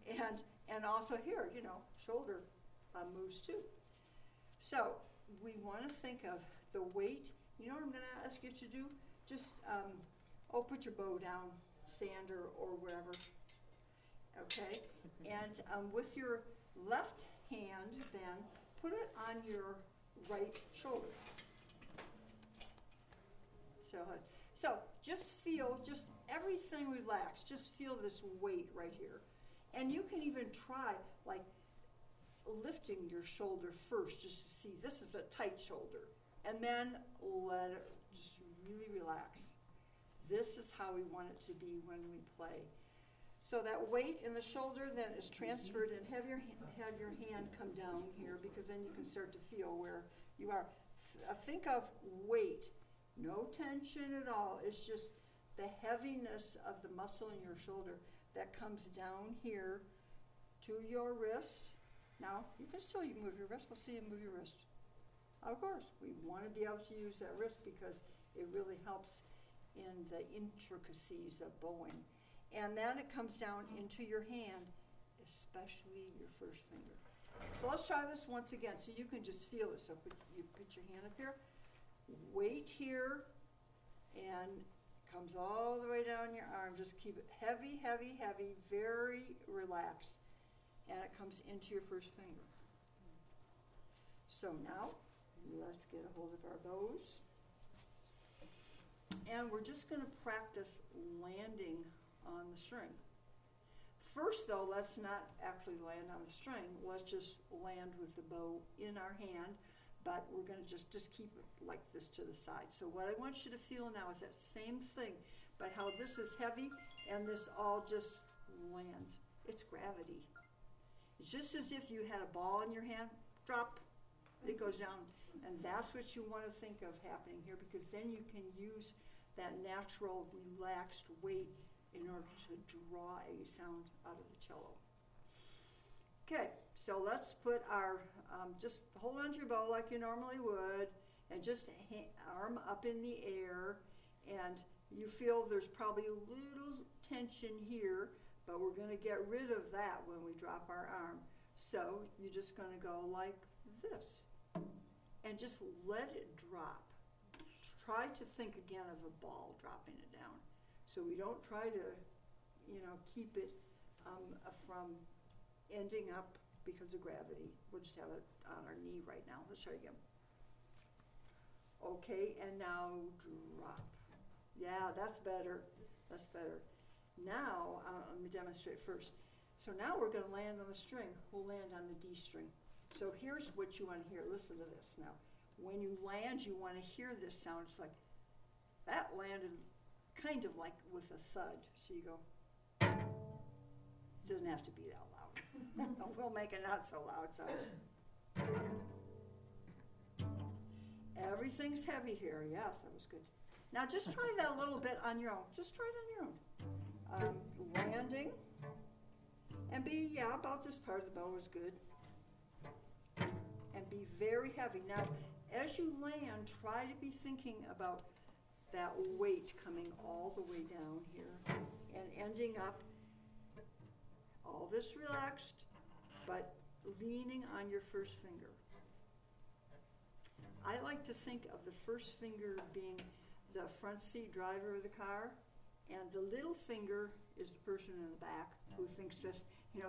And also here, shoulder moves too. So we want to think of the weight. You know what I'm going to ask you to do? Just, put your bow down, stand or wherever. Okay? And with your left hand, then, put it on your right shoulder. So just feel, everything relaxed. Just feel this weight right here. And you can even try, like, lifting your shoulder first just to see this is a tight shoulder. And then let it just really relax. This is how we want it to be when we play. So that weight in the shoulder then is transferred, and have your hand come down here, because then you can start to feel where you are. Think of weight. No tension at all. It's just the heaviness of the muscle in your shoulder that comes down here to your wrist. Now, you can still move your wrist. Let's see you move your wrist. Of course, we want to be able to use that wrist because it really helps in the intricacies of bowing. And then it comes down into your hand, especially your first finger. So let's try this once again so you can just feel it. So you put your hand up here. Weight here, and comes all the way down your arm. Just keep it heavy, heavy, heavy, very relaxed. And it comes into your first finger. So now, let's get a hold of our bows. And we're just going to practice landing on the string. First, though, let's not actually land on the string. Let's just land with the bow in our hand. But we're going to just keep it like this to the side. So what I want you to feel now is that same thing, but how this is heavy and this all just lands. It's gravity. It's just as if you had a ball in your hand, drop, it goes down. And that's what you want to think of happening here, because then you can use that natural, relaxed weight in order to draw a sound out of the cello. Okay, so let's put our, just hold on to your bow like you normally would, and just arm up in the air, and you feel there's probably a little tension here, but we're going to get rid of that when we drop our arm. So you're just going to go like this, and just let it drop. Try to think again of a ball dropping it down. So we don't try to, keep it from ending up because of gravity. We'll just have it on our knee right now. Let's try again. Okay, and now drop. Yeah, that's better. That's better. Now, let me demonstrate first. So now we're going to land on the string. We'll land on the D string. So here's what you want to hear. Listen to this now. When you land, you want to hear this sound. It's like, that landed kind of like with a thud. So you go, doesn't have to be that loud. We'll make it not so loud. So Everything's heavy here. Yes, that was good. Now just try that a little bit on your own. Just try it on your own. Landing. And be, about this part of the bow is good. And be very heavy. Now, as you land, try to be thinking about that weight coming all the way down here and ending up all this relaxed, but leaning on your first finger. I like to think of the first finger being the front seat driver of the car, and the little finger is the person in the back who thinks that,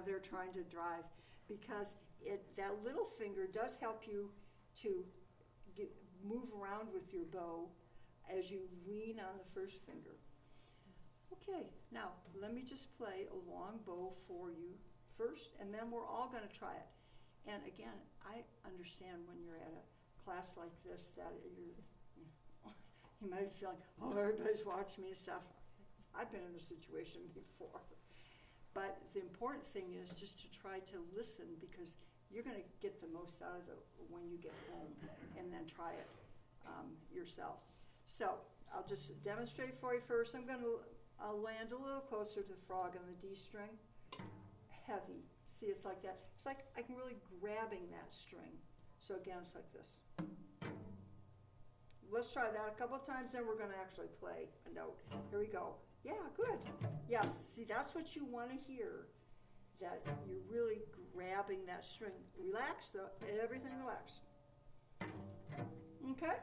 they're trying to drive, because that little finger does help you to move around with your bow as you lean on the first finger. Okay, now let me just play a long bow for you first, and then we're all going to try it. And again, I understand when you're at a class like this that you might be feeling, everybody's watching me and stuff. I've been in this situation before. But the important thing is just to try to listen, because you're going to get the most out of it when you get home, and then try it yourself. So I'll just demonstrate for you first. I'll land a little closer to the frog on the D string. Heavy. See, it's like that. It's like I'm really grabbing that string. So again, it's like this. Let's try that a couple of times, then we're going to actually play a note. Here we go. Yeah, good. Yes, see, that's what you want to hear, that you're really grabbing that string. Relax, though. Everything relaxed. Okay?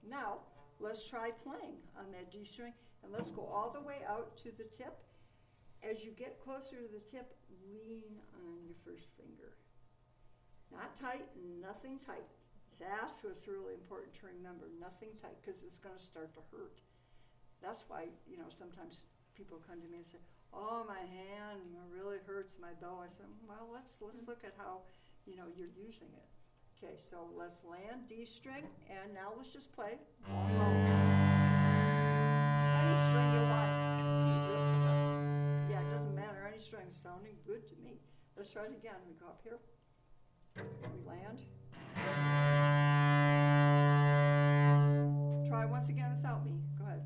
Now, let's try playing on that D string, and let's go all the way out to the tip. As you get closer to the tip, lean on your first finger. Not tight, nothing tight. That's what's really important to remember. Nothing tight, because it's going to start to hurt. That's why, sometimes people come to me and say, oh, my hand really hurts, my bow. I said, well, let's look at how, you're using it. Okay, so let's land D string, and now let's just play. Any string you want. Yeah, it doesn't matter. Any string is sounding good to me. Let's try it again. We go up here. We land. Try once again without me. Go ahead.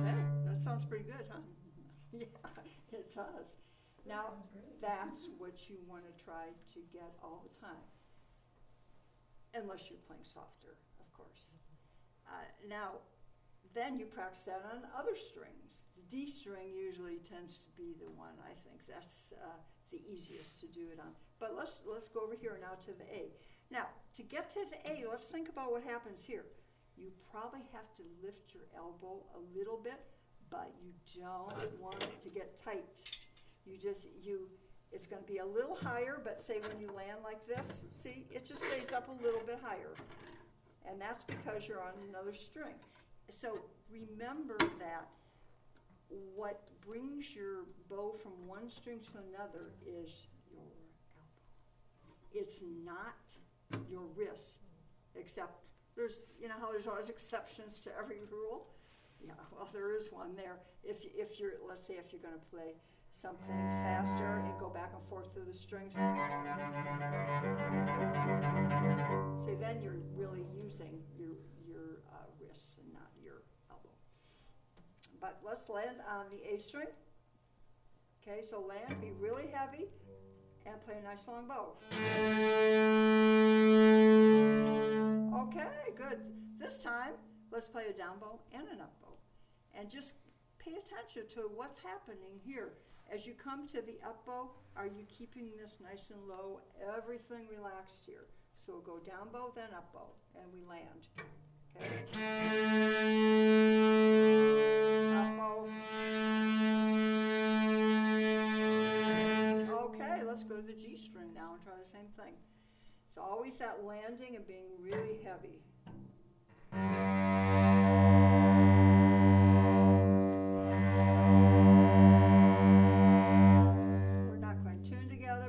Hey, that sounds pretty good, huh? Yeah, it does. Now, that's what you want to try to get all the time. Unless you're playing softer, of course. Now, then you practice that on other strings. The D string usually tends to be the one, I think, that's the easiest to do it on. But let's go over here now to the A. Now, to get to the A, let's think about what happens here. You probably have to lift your elbow a little bit, but you don't want it to get tight. It's going to be a little higher, but say when you land like this, see, it just stays up a little bit higher. And that's because you're on another string. So remember that what brings your bow from one string to another is your elbow. It's not your wrist, except there's, how there's always exceptions to every rule? Yeah, well, there is one there. If you're, let's say if you're going to play something faster and go back and forth through the strings. See, then you're really using your wrist and not your elbow. But let's land on the A string. Okay, so land, be really heavy, and play a nice long bow. Okay, good. This time, let's play a down bow and an up bow. And just pay attention to what's happening here. As you come to the up bow, are you keeping this nice and low? Everything relaxed here. So we'll go down bow, then up bow, and we land. Okay. Up bow. Okay, let's go to the G string now and try the same thing. It's always that landing and being really heavy.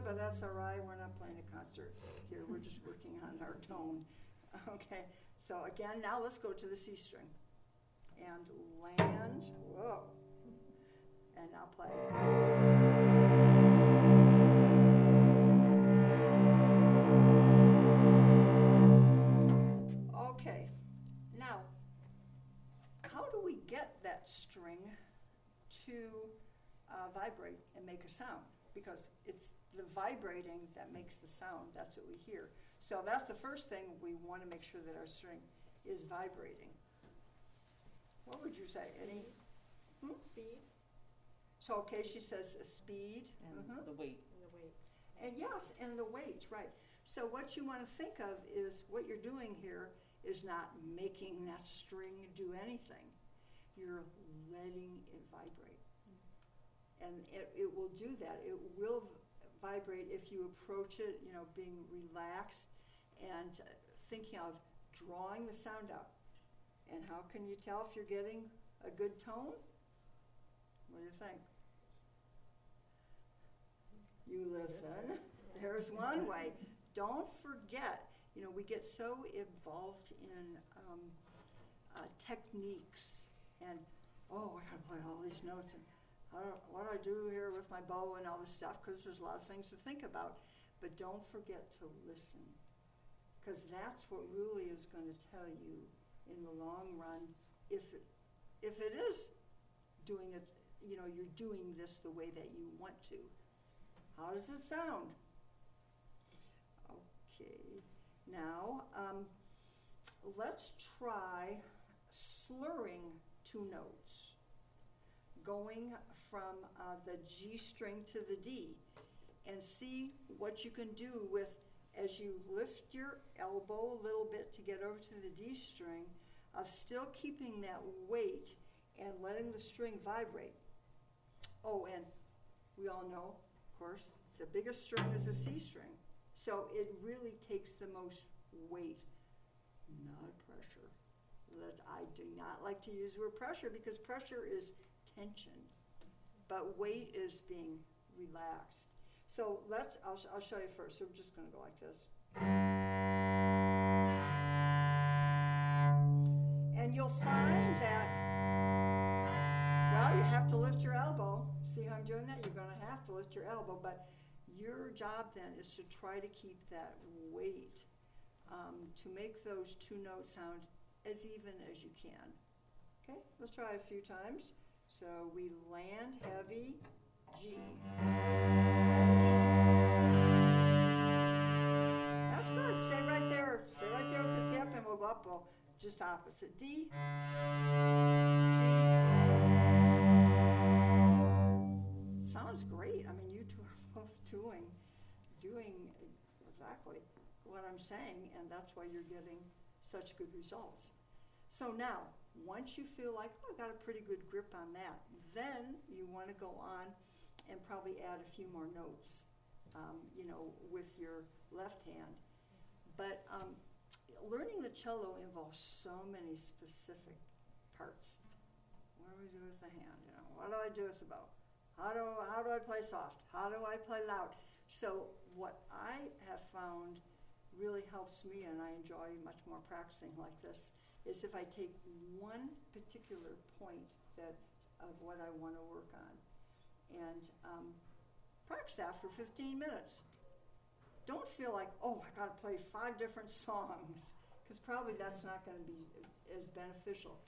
But that's all right. We're not playing a concert here. We're just working on our tone. Okay. So again, now let's go to the C string and land. Whoa. And now play. to vibrate and make a sound, because it's the vibrating that makes the sound. That's what we hear. So that's the first thing. We want to make sure that our string is vibrating. What would you say? Speed. Any? Speed So, okay, she says speed. And Mhm. the weight. and the weight. And yes, and the weight, right. So what you want to think of is what you're doing here is not making that string do anything. You're letting it vibrate. And it will do that. It will vibrate if you approach it, you know, being relaxed and thinking of drawing the sound out. And how can you tell if you're getting a good tone? What do you think? You listen. There's one way. Don't forget, you know, we get so involved in techniques and, oh, I gotta play all these notes and what do I do here with my bow and all this stuff, because there's a lot of things to think about. But don't forget to listen, because that's what really is going to tell you in the long run if it is doing it, you know, you're doing this the way that you want to. How does it sound? Okay, now let's try slurring two notes, going from the G string to the D, and see what you can do with, as you lift your elbow a little bit to get over to the D string, of still keeping that weight and letting the string vibrate. Oh, and we all know, of course, the biggest string is the C string. So it really takes the most weight, not pressure. I do not like to use the word pressure, because pressure is tension, but weight is being relaxed. So I'll show you first. So we're just going to go like this. And you'll find that, well, you have to lift your elbow. See how I'm doing that? You're going to have to lift your elbow, but your job then is to try to keep that weight to make those two notes sound as even as you can. Okay, let's try it a few times. So we land heavy, G, and D. That's good. Stay right there. Stay right there with the tip, and we'll go up. We'll just opposite. D, G. Sounds great. I mean, you two are both doing exactly what I'm saying, and that's why you're getting such good results. So now, once you feel like, oh, I've got a pretty good grip on that, then you want to go on and probably add a few more notes, you know, with your left hand. But learning the cello involves so many specific parts. What do we do with the hand? You know, what do I do with the bow? How do I play soft? How do I play loud? So what I have found really helps me, and I enjoy much more practicing like this, is if I take one particular point of what I want to work on and practice that for 15 minutes. Don't feel like, oh, I got to play 5 different songs, because probably that's not going to be as beneficial.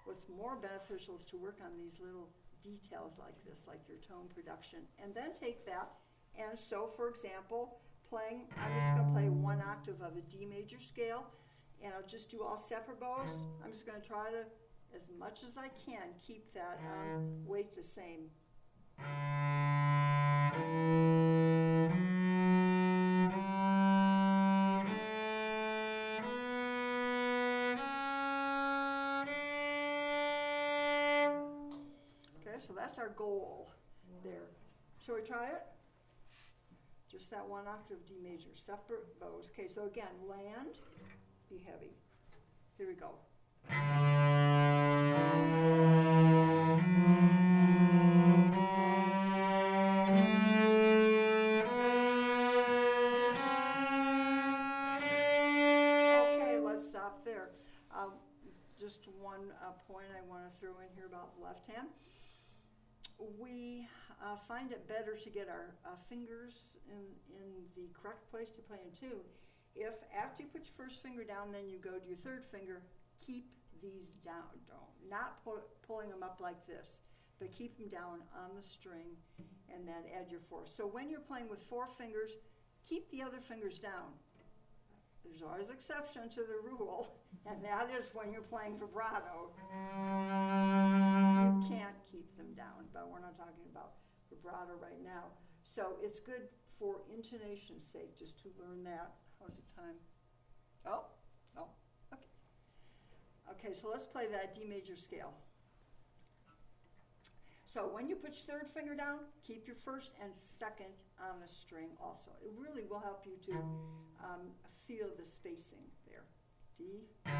What's more beneficial is to work on these little details like this, like your tone production, and then take that. And so, for example, I'm just going to play 1 octave of a D major scale, and I'll just do all separate bows. I'm just going to try to, as much as I can, keep that weight the same. Okay, so that's our goal there. Shall we try it? Just that 1 octave D major, separate bows. Okay, so again, land, be heavy. Here we go. Okay, let's stop there. Just one point I want to throw in here about the left hand. We find it better to get our fingers in the correct place to play in tune. If after you put your first finger down, then you go to your third finger, keep these down. Not pulling them up like this, but keep them down on the string and then add your fourth. So when you're playing with 4 fingers, keep the other fingers down. There's always an exception to the rule, and that is when you're playing vibrato. You can't keep them down, but we're not talking about vibrato right now. So it's good for intonation's sake just to learn that. How's the time? Oh, okay. Okay, so let's play that D major scale. So when you put your 3rd finger down, keep your 1st and 2nd on the string also. It really will help you to feel the spacing there. D. And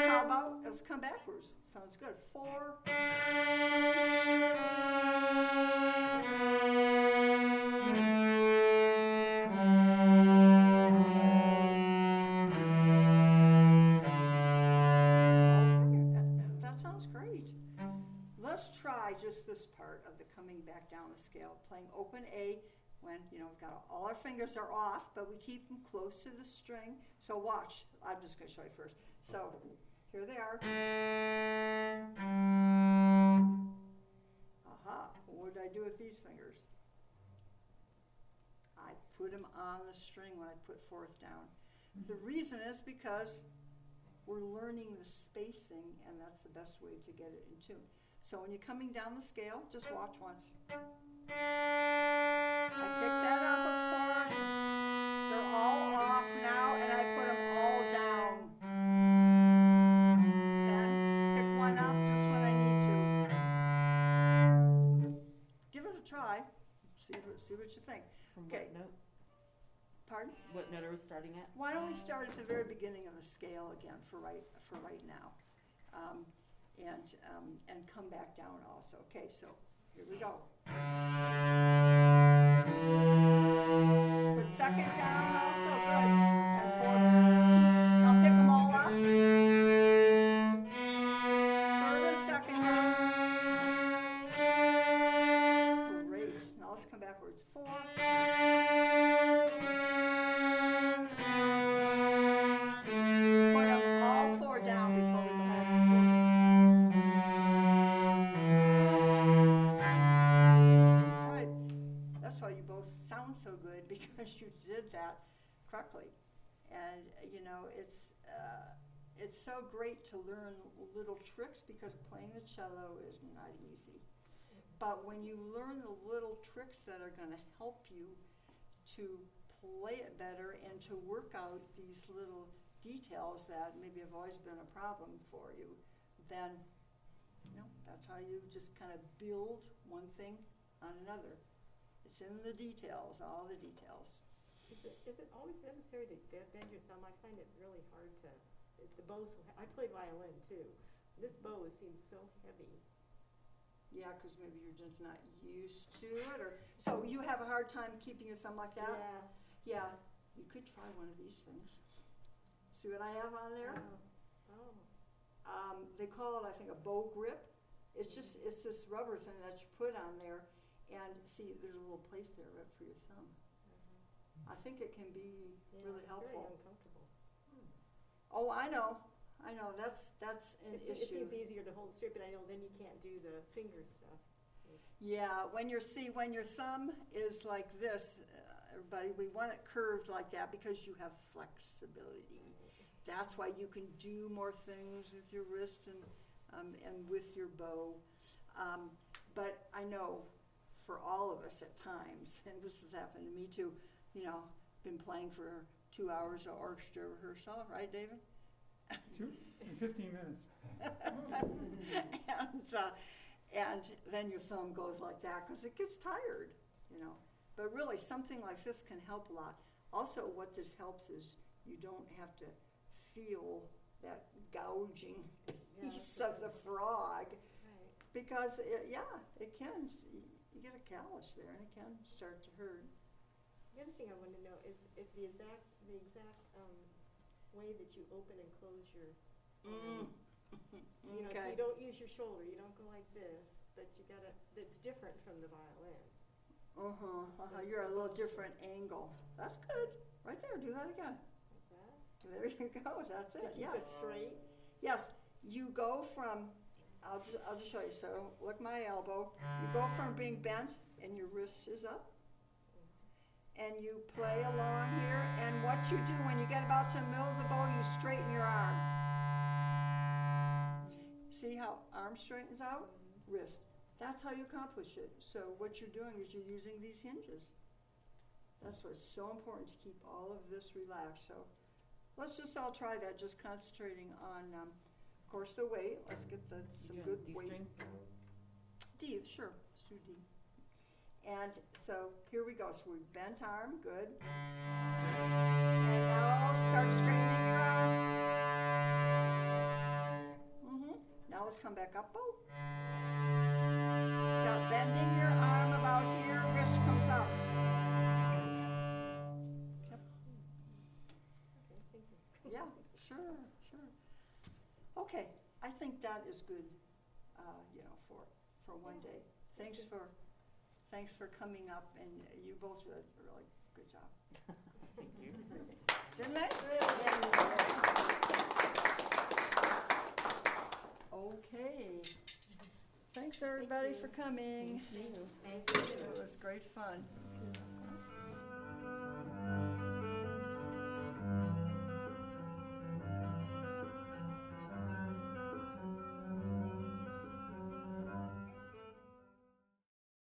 how about, let's come backwards. Sounds good. 4. Let's try just this part of the coming back down the scale, playing open A when, we've got all our fingers are off, but we keep them close to the string. So watch. I'm just going to show you first. So here they are. Aha. What did I do with these fingers? I put them on the string when I put 4th down. The reason is because we're learning the spacing, and that's the best way to get it in tune. So when you're coming down the scale, just watch once. I pick that up, of course. They're all off now, and I put them all down. Then pick one up just when I need to. Give it a try. See what you think. From Okay. what note? Pardon? What note are we starting at? Why don't we start at the very beginning of the scale again for right now, and come back down also. Okay, so here we go. Put 2nd down also, good. And 4th. Now pick them all up. 3rd and 2nd down. Great. Now let's come backwards. 4. Down before we go home. That's right. That's why you both sound so good, because you did that correctly. And it's so great to learn little tricks, because playing the cello is not easy. But when you learn the little tricks that are going to help you to play it better and to work out these little details that maybe have always been a problem for you, then that's how you just kind of build one thing on another. It's in the details, all the details. Is it always necessary to bend your thumb? I find it really hard to, the bow, I play violin too. This bow seems so heavy. Yeah, because maybe you're just not used to it, or so you have a hard time keeping your thumb like that? Yeah, you could try one of these things. See what I have on there? They call it, I think, a bow grip. It's this rubber thing that you put on there, and see, there's a little place there right for your thumb. I think it can be really helpful. Very uncomfortable. Oh, I know. That's an issue. It seems easier to hold straight, but I know then you can't do the finger stuff. Yeah, when your thumb is like this, everybody, we want it curved like that because you have flexibility. That's why you can do more things with your wrist and with your bow. But I know for all of us at times, and this has happened to me too, been playing for 2 hours of orchestra rehearsal, right, David? 15 minutes. And then your thumb goes like that because it gets tired, But really, something like this can help a lot. Also, what this helps is you don't have to feel that gouging piece of the frog, because it can. You get a callus there, and it can start to hurt. The other thing I want to know is if the exact way that you open and close your, so you don't use your shoulder, you don't go like this. that you gotta, that's different from the violin. You're a little different angle. That's good. Right there, do that again. Like that. There you go, that's it, To keep it yes. straight. Yes, you go from, I'll just show you, so look my elbow. You go from being bent and your wrist is up. And you play along here, and what you do when you get about to middle of the bow, you straighten your arm. See how arm straightens out? Wrist. That's how you accomplish it. So what you're doing is you're using these hinges. That's what's so important, to keep all of this relaxed. So let's just all try that, just concentrating on, of course, the weight. Let's get some good weight. D, sure, let's do D. And so here we go. So we bent arm, good. And now start straightening your arm. Now let's come back up, bow. Start bending your arm about here, wrist comes up. Yep. Okay, thank you. Yeah, sure. Okay, I think that is good, for one day. Thanks for coming up, and you both did a really good job. Thank you. Didn't they? Okay. Thanks everybody for coming. Thank you. It was great fun.